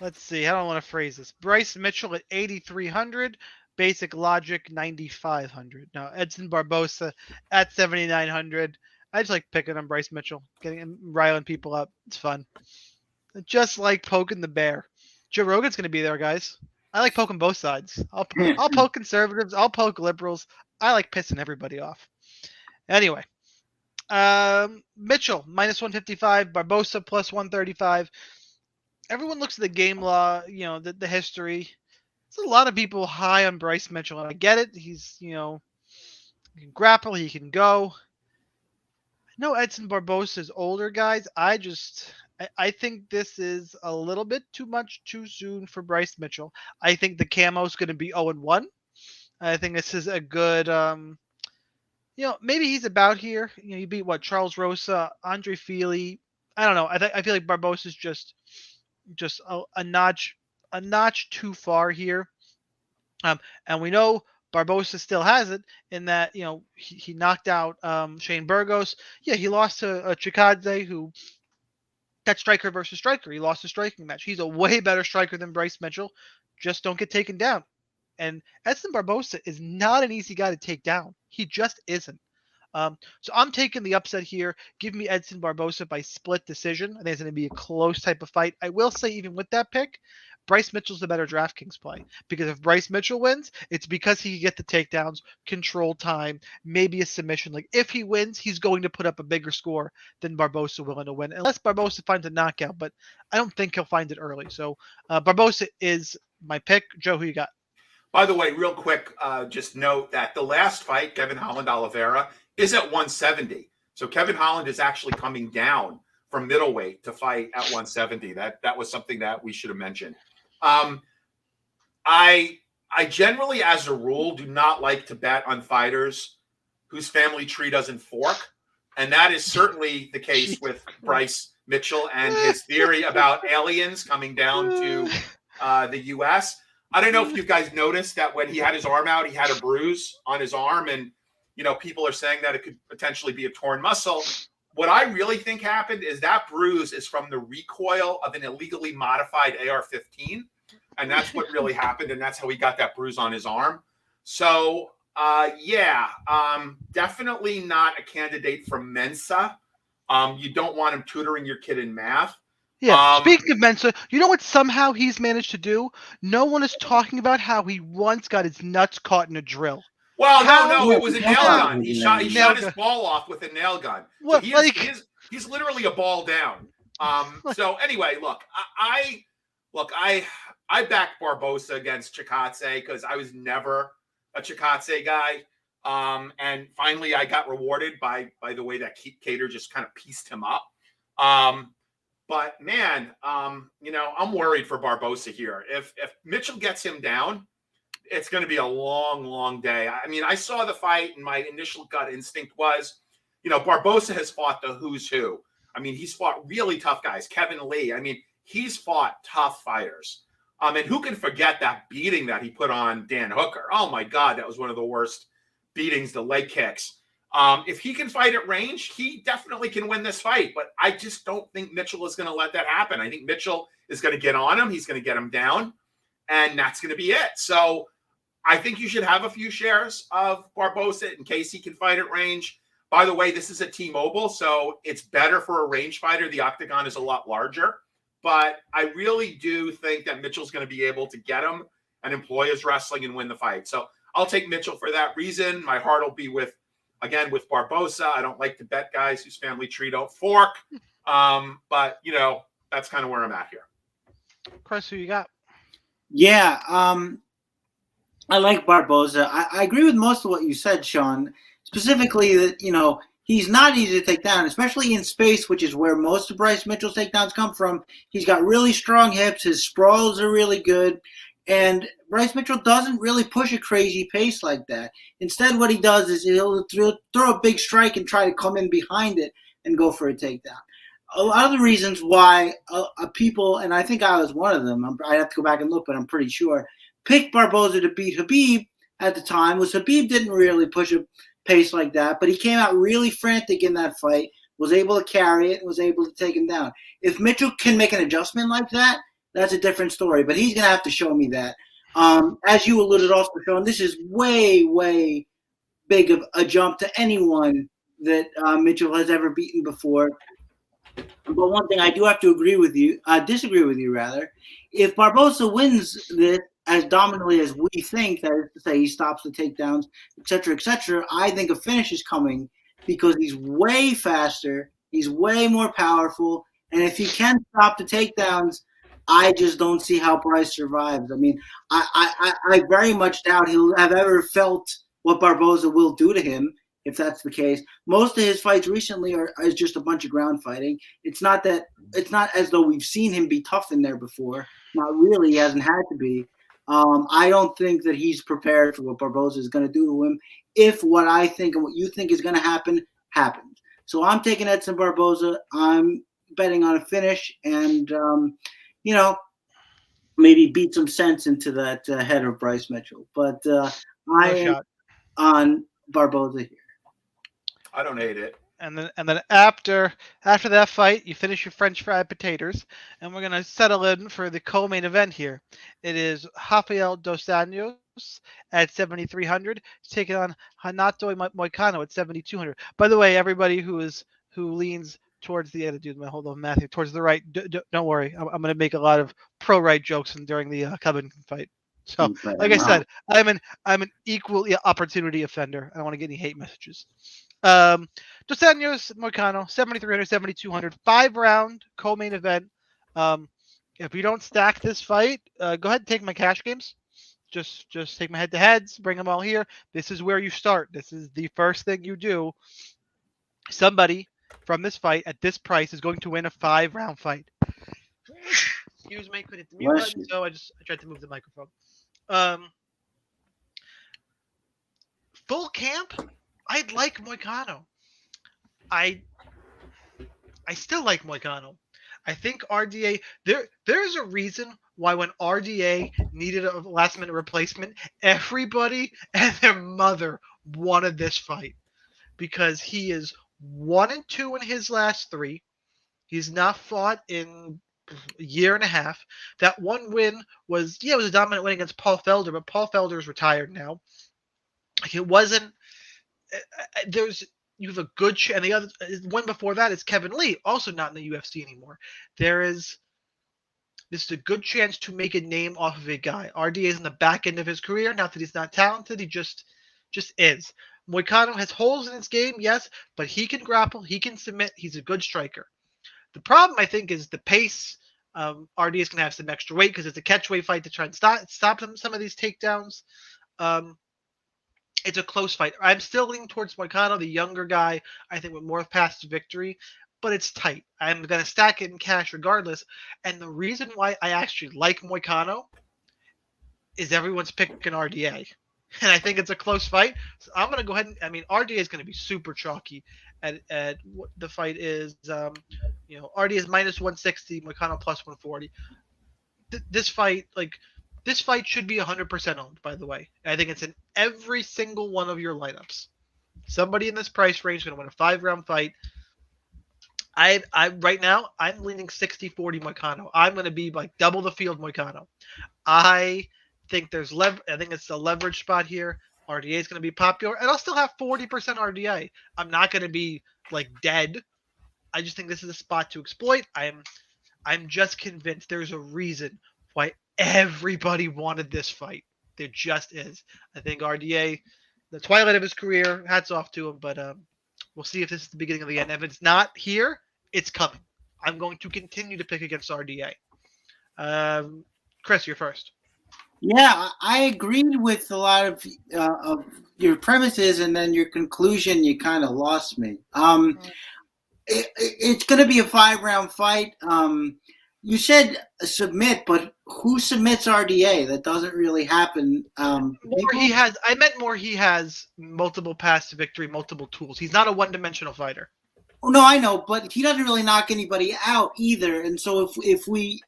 let's see, how do I want to phrase this? Bryce Mitchell at 8,300. Basic Logic 9,500. Now, Edson Barbosa at 7,900. I just like picking on Bryce Mitchell, riling people up. It's fun. Just like poking the bear. Joe Rogan's going to be there, guys. I like poking both sides. I'll poke conservatives. I'll poke liberals. I like pissing everybody off. Anyway, Mitchell minus 155, Barbosa plus 135. Everyone looks at the game law, the history. There's a lot of people high on Bryce Mitchell, and I get it. He's, he can grapple, he can go. No, Edson Barbosa's older, guys. I think this is a little bit too much too soon for Bryce Mitchell. I think the camo's going to be 0-1. I think this is a good, maybe he's about here. You beat Charles Rosa, Andre Feely. I don't know. I feel like Barbosa's just a notch too far here. And we know Barbosa still has it in that, he knocked out Shane Burgos. Yeah, he lost to Chikadze, who that's striker versus striker. He lost a striking match. He's a way better striker than Bryce Mitchell. Just don't get taken down. And Edson Barbosa is not an easy guy to take down. He just isn't. So I'm taking the upset here. Give me Edson Barbosa by split decision. I think it's going to be a close type of fight. I will say, even with that pick, Bryce Mitchell's the better DraftKings play, because if Bryce Mitchell wins, it's because he can get the takedowns, control time, maybe a submission. Like, if he wins, he's going to put up a bigger score than Barbosa willing to win, unless Barbosa finds a knockout, but I don't think he'll find it early. So Barbosa is my pick. Joe, who you got? By the way, real quick, just note that the last fight, Kevin Holland Oliveira, is at 170. So Kevin Holland is actually coming down from middleweight to fight at 170. That was something that we should have mentioned. I generally, as a rule, do not like to bet on fighters whose family tree doesn't fork. And that is certainly the case with Bryce Mitchell and his theory about aliens coming down to the U.S. I don't know if you guys noticed that when he had his arm out, he had a bruise on his arm. And, people are saying that it could potentially be a torn muscle. What I really think happened is that bruise is from the recoil of an illegally modified AR-15. And that's what really happened. And that's how he got that bruise on his arm. So, definitely not a candidate for Mensa. You don't want him tutoring your kid in math. Yeah, speaking of Mensa, you know what somehow he's managed to do? No one is talking about how he once got his nuts caught in a drill. Well, no, it was a nail gun. He shot his ball off with a nail gun. So he's literally a ball down. So anyway, look, I backed Barbosa against Chikadze because I was never a Chikadze guy. And finally I got rewarded by the way that Cater just kind of pieced him up. But man, I'm worried for Barbosa here. If Mitchell gets him down, it's going to be a long, long day. I mean, I saw the fight, and my initial gut instinct was, Barbosa has fought the who's who. I mean, he's fought really tough guys. Kevin Lee. I mean, he's fought tough fighters. And who can forget that beating that he put on Dan Hooker? Oh my God, that was one of the worst beatings, the leg kicks. If he can fight at range, he definitely can win this fight. But I just don't think Mitchell is going to let that happen. I think Mitchell is going to get on him. He's going to get him down. And that's going to be it. So I think you should have a few shares of Barbosa in case he can fight at range. By the way, this is a T-Mobile, so it's better for a range fighter. The Octagon is a lot larger. But I really do think that Mitchell's going to be able to get him and employ his wrestling and win the fight. So I'll take Mitchell for that reason. My heart will be with Barbosa. I don't like to bet guys whose family tree don't fork. But, that's kind of where I'm at here. Chris, who you got? Yeah, I like Barbosa. I agree with most of what you said, Shaun. Specifically that, he's not easy to take down, especially in space, which is where most of Bryce Mitchell's takedowns come from. He's got really strong hips. His sprawls are really good. And Bryce Mitchell doesn't really push a crazy pace like that. Instead, what he does is he'll throw a big strike and try to come in behind it and go for a takedown. A lot of the reasons why people, and I think I was one of them, I have to go back and look, but I'm pretty sure, picked Barbosa to beat Khabib at the time was Khabib didn't really push a pace like that, but he came out really frantic in that fight, was able to carry it, was able to take him down. If Mitchell can make an adjustment like that, that's a different story, but he's going to have to show me that. As you alluded also, Shaun, this is way, way big of a jump to anyone that Mitchell has ever beaten before. But one thing I do have to disagree with you rather. If Barboza wins this as dominantly as we think, that is to say he stops the takedowns, etc., I think a finish is coming because he's way faster, he's way more powerful, and if he can stop the takedowns, I just don't see how Bryce survives. I mean, I very much doubt he'll have ever felt what Barboza will do to him if that's the case. Most of his fights recently is just a bunch of ground fighting. It's not as though we've seen him be tough in there before. Not really. He hasn't had to be. I don't think that he's prepared for what Barboza is going to do to him if what I think and what you think is going to happen happens. So I'm taking Edson Barboza. I'm betting on a finish and, maybe beat some sense into that head of Bryce Mitchell. But I am on Barboza here. I don't hate it. And then after that fight, you finish your French fried potatoes, and we're gonna settle in for the co-main event here. It is Rafael dos Anjos at 7,300 taking on Renato Moicano at 7,200. By the way, everybody who leans towards the end, hold on, Matthew, towards the right. Don't worry, I'm gonna make a lot of pro-right jokes during the Covington fight. So, like I said, I'm an equal opportunity offender. I don't want to get any hate messages. Dos Anjos Moicano, 7,300, 7,200, 5-round co-main event. If we don't stack this fight, go ahead and take my cash games. Just take my head-to-heads, bring them all here. This is where you start. This is the first thing you do. Somebody from this fight at this price is going to win a 5-round fight. Excuse me, couldn't hit the mute button, so I tried to move the microphone. Full camp, I'd like Moicano. I still like Moicano. I think RDA, there's a reason why when RDA needed a last-minute replacement, everybody and their mother wanted this fight because he is 1-2 in his last 3. He's not fought in a year and a half. That one win was a dominant win against Paul Felder, but Paul Felder's retired now. It wasn't. You have a good and the other one before that is Kevin Lee, also not in the UFC anymore. This is a good chance to make a name off of a guy. RDA is in the back end of his career. Not that he's not talented, he just is. Moicano has holes in his game, yes, but he can grapple, he can submit, he's a good striker. The problem, I think, is the pace. RDA is going to have some extra weight because it's a catchweight fight to try and stop some of these takedowns. It's a close fight. I'm still leaning towards Moicano, the younger guy, I think, with more paths to victory, but it's tight. I'm going to stack it in cash regardless. And the reason why I actually like Moicano is everyone's picking RDA. And I think it's a close fight. So I'm going to go ahead and, RDA is going to be super chalky at what the fight is. RDA is minus 160, Moicano plus 140. This fight should be 100% owned, by the way. I think it's in every single one of your lineups. Somebody in this price range is going to win a 5-round fight. I right now, I'm leaning 60-40 Moicano. I'm going to be like double the field Moicano. I think there's I think it's a leverage spot here. RDA is going to be popular, and I'll still have 40% RDA. I'm not going to be like dead. I just think this is a spot to exploit. I'm just convinced there's a reason why everybody wanted this fight. There just is. I think RDA, the twilight of his career, hats off to him, but we'll see if this is the beginning of the end. If it's not here, it's coming. I'm going to continue to pick against RDA. Chris, you're first. Yeah, I agreed with a lot of your premises, and then your conclusion, you kind of lost me. It's going to be a 5-round fight. You said submit, but who submits RDA? That doesn't really happen. He has multiple paths to victory, multiple tools. He's not a one-dimensional fighter. Oh, no, I know, but he doesn't really knock anybody out either. And so if we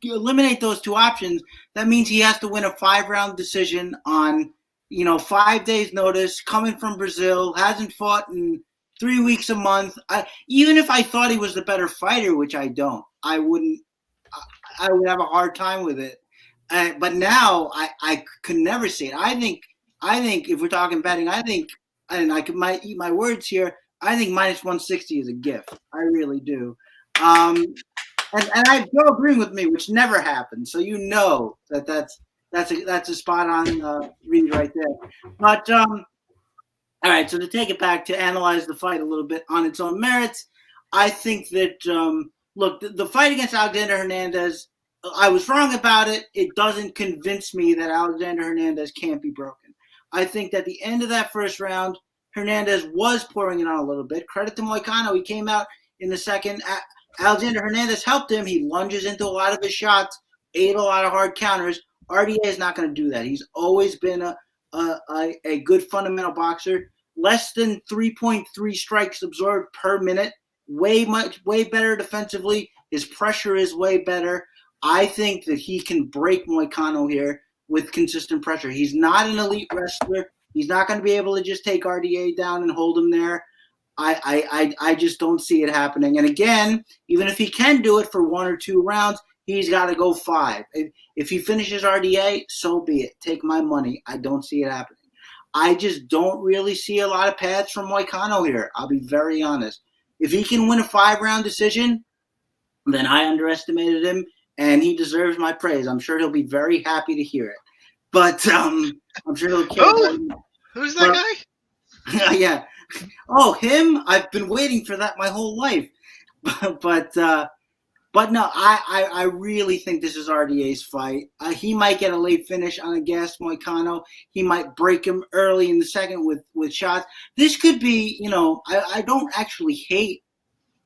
eliminate those two options, that means he has to win a 5-round decision on 5 days notice, coming from Brazil, hasn't fought in 3 weeks, a month. Even if I thought he was the better fighter, which I don't, I would have a hard time with it. But now I could never see it. I think if we're talking betting, and I might eat my words here, I think minus 160 is a gift. I really do. And I have Joe agreeing with me, which never happens. So you know that's a spot on read right there. But all right, so to take it back to analyze the fight a little bit on its own merits, I think that look, the fight against Alexander Hernandez, I was wrong about it. It doesn't convince me that Alexander Hernandez can't be broken. I think that the end of that first round, Hernandez was pouring it on a little bit. Credit to Moicano. He came out in the second. Alexander Hernandez helped him. He lunges into a lot of his shots, ate a lot of hard counters. RDA is not going to do that. He's always been a good fundamental boxer. Less than 3.3 strikes absorbed per minute. Way better defensively. His pressure is way better. I think that he can break Moicano here with consistent pressure. He's not an elite wrestler. He's not going to be able to just take RDA down and hold him there. I just don't see it happening. And again, even if he can do it for 1 or 2 rounds, he's got to go 5. If he finishes RDA, so be it. Take my money. I don't see it happening. I just don't really see a lot of paths from Moicano here. I'll be very honest. If he can win a 5-round decision, then I underestimated him, and he deserves my praise. I'm sure he'll be very happy to hear it. But I'm sure he'll care. Who's that guy? Yeah. Oh, him? I've been waiting for that my whole life. But no, I really think this is RDA's fight. He might get a late finish on a gas Moicano. He might break him early in the second with shots. This could be, I don't actually hate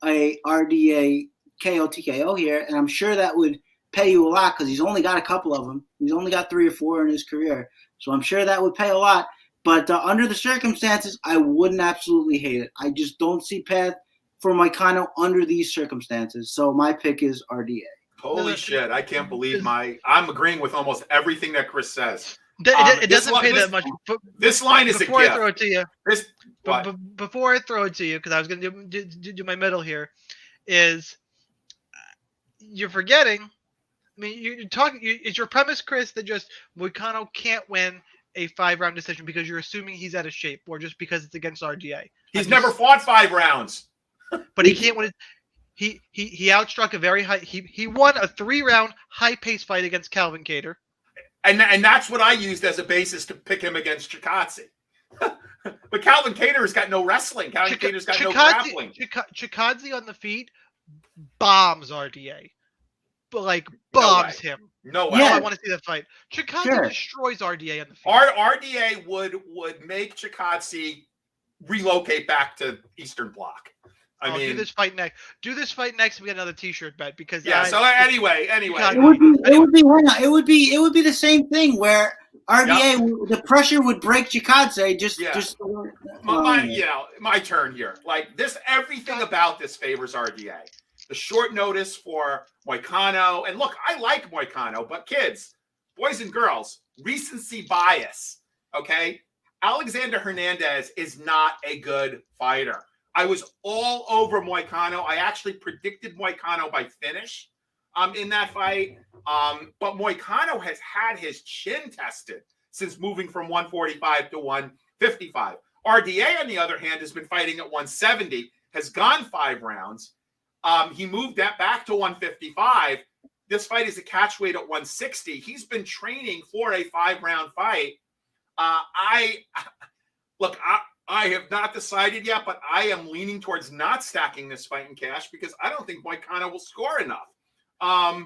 a RDA KO TKO here, and I'm sure that would pay you a lot because he's only got a couple of them. He's only got 3 or 4 in his career. So I'm sure that would pay a lot. But under the circumstances, I wouldn't absolutely hate it. I just don't see path for Moicano under these circumstances. So my pick is RDA. Holy shit. I can't believe I'm agreeing with almost everything that Chris says. It doesn't pay that much. This line is before a gift. I throw it to you. Before I throw it to you, because I was going to do my middle here, is you're forgetting. I mean, you're talking. Is your premise, Chris, that just Moicano can't win a 5-round decision because you're assuming he's out of shape, or just because it's against RDA? He's never fought 5 rounds. But he can't win it. He outstruck a very high. He won a 3-round high-paced fight against Calvin Kattar. And that's what I used as a basis to pick him against Chikadze. But Calvin Kattar's got no wrestling. Calvin Kattar's got no grappling. Chikadze on the feet bombs RDA. But bombs him. No way. Yeah. I want to see that fight. Chikadze destroys RDA on the feet. RDA would make Chikadze relocate back to Eastern Bloc. I mean, do this fight next. Do this fight next. And we get another T-shirt bet because So anyway, it would be the same thing where RDA the pressure would break Chikadze. My turn here. Like this, everything about this favors RDA. The short notice for Moicano, and look, I like Moicano, but kids, boys and girls, recency bias. Okay, Alexander Hernandez is not a good fighter. I was all over Moicano. I actually predicted Moicano by finish in that fight. But Moicano has had his chin tested since moving from 145 to 155. RDA, on the other hand, has been fighting at 170, has gone 5 rounds. He moved that back to 155. This fight is a catch weight at 160. He's been training for a 5-round fight. I have not decided yet, but I am leaning towards not stacking this fight in cash because I don't think Moicano will score enough. I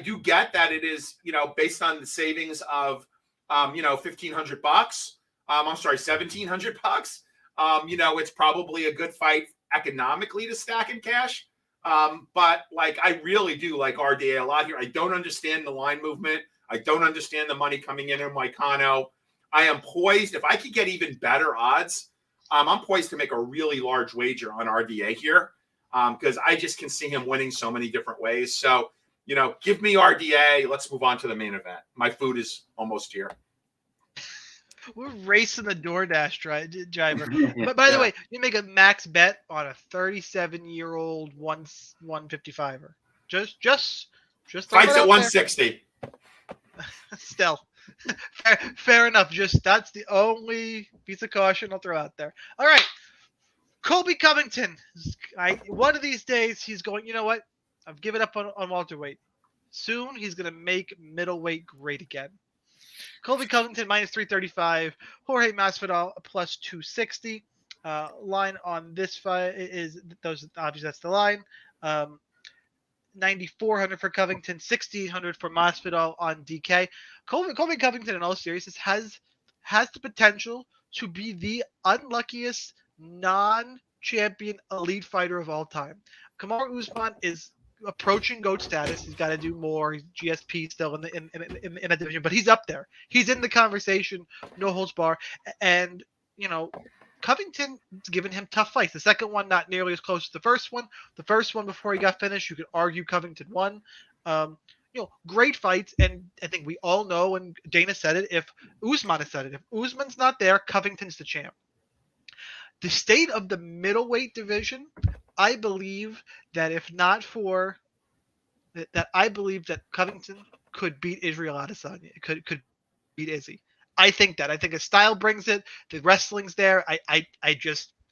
do get that it is, based on the savings of, $1,500. I'm sorry, $1,700. It's probably a good fight economically to stack in cash. But I really do like RDA a lot here. I don't understand the line movement. I don't understand the money coming in on Moicano. I am poised. If I could get even better odds, I'm poised to make a really large wager on RDA here because I just can see him winning so many different ways. So, give me RDA. Let's move on to the main event. My food is almost here. We're racing the DoorDash driver. But by the way, you make a max bet on a 37-year-old 155er. Just fights at 160. Still. Fair enough. That's the only piece of caution I'll throw out there. All right. Colby Covington. One of these days he's going, you know what? I've given up on welterweight. Soon he's going to make middleweight great again. Colby Covington minus 335. Jorge Masvidal plus 260. Line on this fight is those. Obviously, that's the line. 9,400 for Covington, 1,600 for Masvidal on DK. Colby Covington, in all seriousness, has the potential to be the unluckiest non-champion elite fighter of all time. Kamaru Usman is approaching GOAT status. He's got to do more. He's GSP still in that division, but he's up there. He's in the conversation. No holds bar, and Covington's given him tough fights. The second one not nearly as close as the first one. The first one before he got finished, you could argue Covington won. Great fights, and I think we all know, and Dana said it. If Usman has said it, if Usman's not there, Covington's the champ. The state of the middleweight division, I believe that if not for that, I believe that Covington could beat Israel Adesanya. It could beat Izzy. I think his style brings it. The wrestling's there. I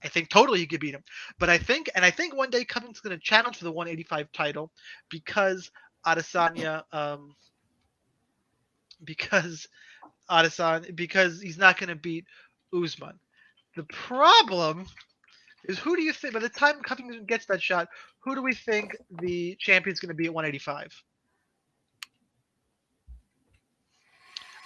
think totally he could beat him. But I think one day Covington's going to challenge for the 185 title because Adesanya, because he's not going to beat Usman. The problem is, who do you think, by the time Covington gets that shot, who do we think the champion's going to be at 185?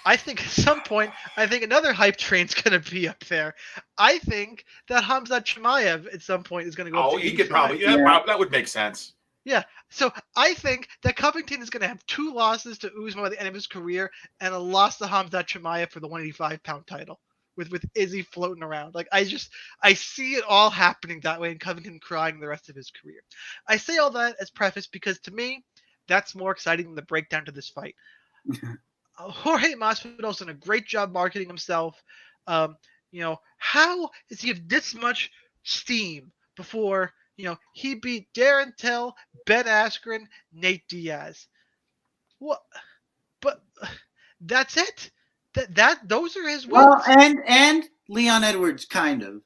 I think at some point, another hype train's going to be up there. I think that Khamzat Chimaev at some point is going to go. Oh, he could probably. Yeah, that would make sense. Yeah. So I think that Covington is going to have 2 losses to Usman by the end of his career and a loss to Khamzat Chimaev for the 185-pound title with Izzy floating around. Like, I see it all happening that way, and Covington crying the rest of his career. I say all that as preface because to me, that's more exciting than the breakdown to this fight. Jorge Masvidal's done a great job marketing himself. How does he have this much steam before he beat Darren Till, Ben Askren, Nate Diaz? What? But that's it. Those are his wins. Well, and Leon Edwards, kind of.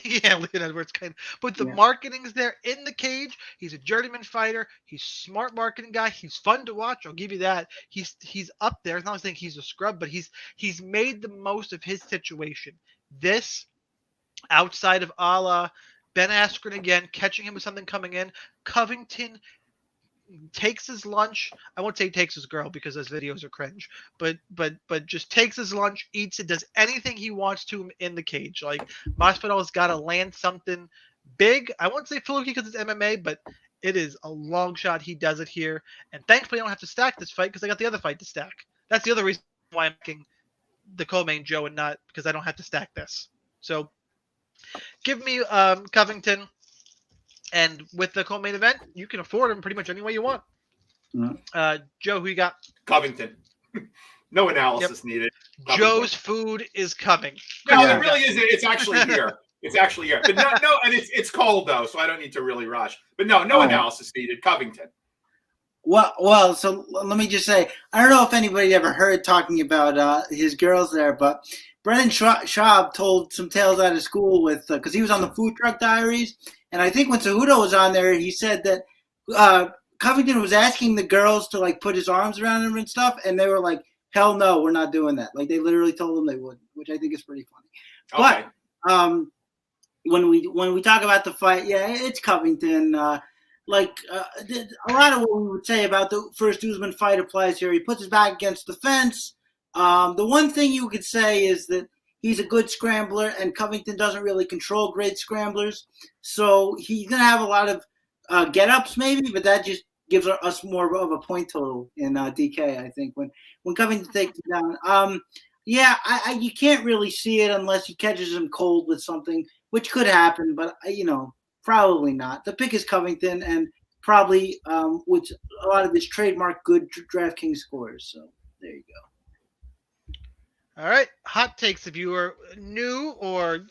Yeah, Leon Edwards, kind of. But the marketing's there in the cage. He's a journeyman fighter. He's a smart marketing guy. He's fun to watch. I'll give you that. He's up there. It's not saying he's a scrub, but he's made the most of his situation. This, outside of a la Ben Askren again, catching him with something coming in, Covington takes his lunch. I won't say he takes his girl because those videos are cringe, but just takes his lunch, eats it, does anything he wants to in the cage. Like, Masvidal's got to land something big. I won't say fluky because it's MMA, but it is a long shot. He does it here, and thankfully I don't have to stack this fight because I got the other fight to stack. That's the other reason why I'm making the co-main Joe and not because I don't have to stack this. So give me Covington. And with the co-main event, you can afford him pretty much any way you want. Joe, who you got? Covington. No analysis needed. Covington. Joe's food is coming. No, it really is. It's actually here. It's actually here. But no, and it's cold though, so I don't need to really rush. But no analysis needed. Covington. Well, so let me just say, I don't know if anybody ever heard talking about his girls there, but Brendan Schaub told some tales out of school with because he was on the Food Truck Diaries. And I think when Cejudo was on there, he said that Covington was asking the girls to put his arms around him and stuff, and they were like, "Hell no, we're not doing that." Like, they literally told him they wouldn't, which I think is pretty funny. Okay. But when we talk about the fight, it's Covington. A lot of what we would say about the first Usman fight applies here. He puts his back against the fence. The one thing you could say is that he's a good scrambler, and Covington doesn't really control great scramblers. So he's going to have a lot of get-ups maybe, but that just gives us more of a point total in DK, I think, when Covington takes him down. You can't really see it unless he catches him cold with something, which could happen, but, probably not. The pick is Covington, and probably with a lot of his trademark good DraftKings scores. So there you go. All right, hot takes. If you are new or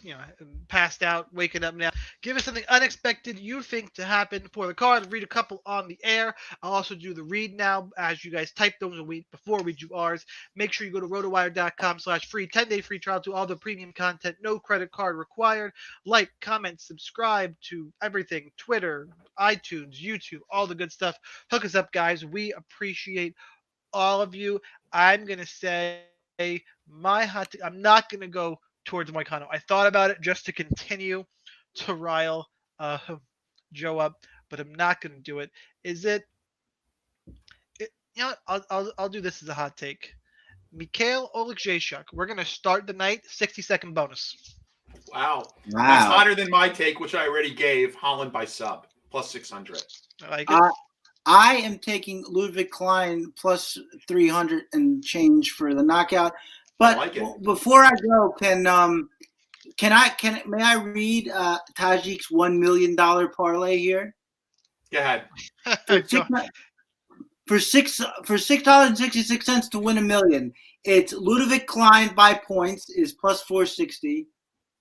passed out, waking up now, give us something unexpected you think to happen for the card. Read a couple on the air. I'll also do the read now as you guys type those before we do ours. Make sure you go to rotowire.com/free 10-day free trial to all the premium content. No credit card required. Like, comment, subscribe to everything: Twitter, iTunes, YouTube, all the good stuff. Hook us up, guys. We appreciate all of you. I'm gonna say my hot. I'm not gonna go towards Moicano. I thought about it just to continue to rile Joe up, but I'm not gonna do it. Is it? You know what? I'll do this as a hot take. Mikhail Oleksiejczuk. We're gonna start the night 60-second bonus. Wow. That's hotter than my take, which I already gave. Holland by sub plus 600. I like it. I am taking Ludwig Klein plus 300 and change for the knockout. But before I go, may I read Tajik's $1 million parlay here? Go ahead. For $6.66 to win $1 million, it's Ludwig Klein by points is plus 460.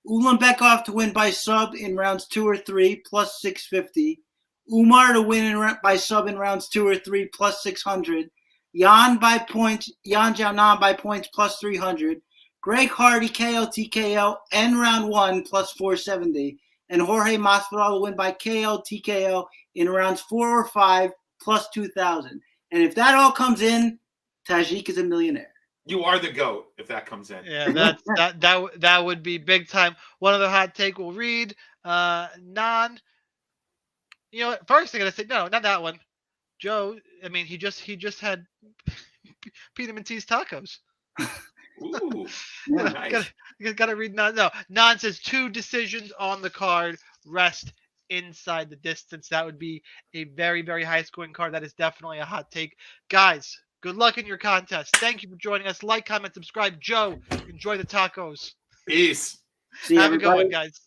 Ulanbekov to win by sub in rounds 2 or 3 plus 650. Umar to win by sub in rounds 2 or 3 plus 600. Yan Jianan by points plus 300. Greg Hardy KO TKO and round 1 plus 470. And Jorge Masvidal to win by KO TKO in rounds 4 or 5 plus 2,000. And if that all comes in, Tajik is a millionaire. You are the GOAT if that comes in. Yeah, that would be big time. One other hot take we'll read. You know what? First thing I say, no, not that one. Joe, I mean, he just had Peterman's tacos. Ooh, nice. Gotta read Non. No, Non says 2 decisions on the card. Rest inside the distance. That would be a very, very high scoring card. That is definitely a hot take. Guys, good luck in your contest. Thank you for joining us. Like, comment, subscribe. Joe, enjoy the tacos. Peace. See Have everybody. a good one, guys.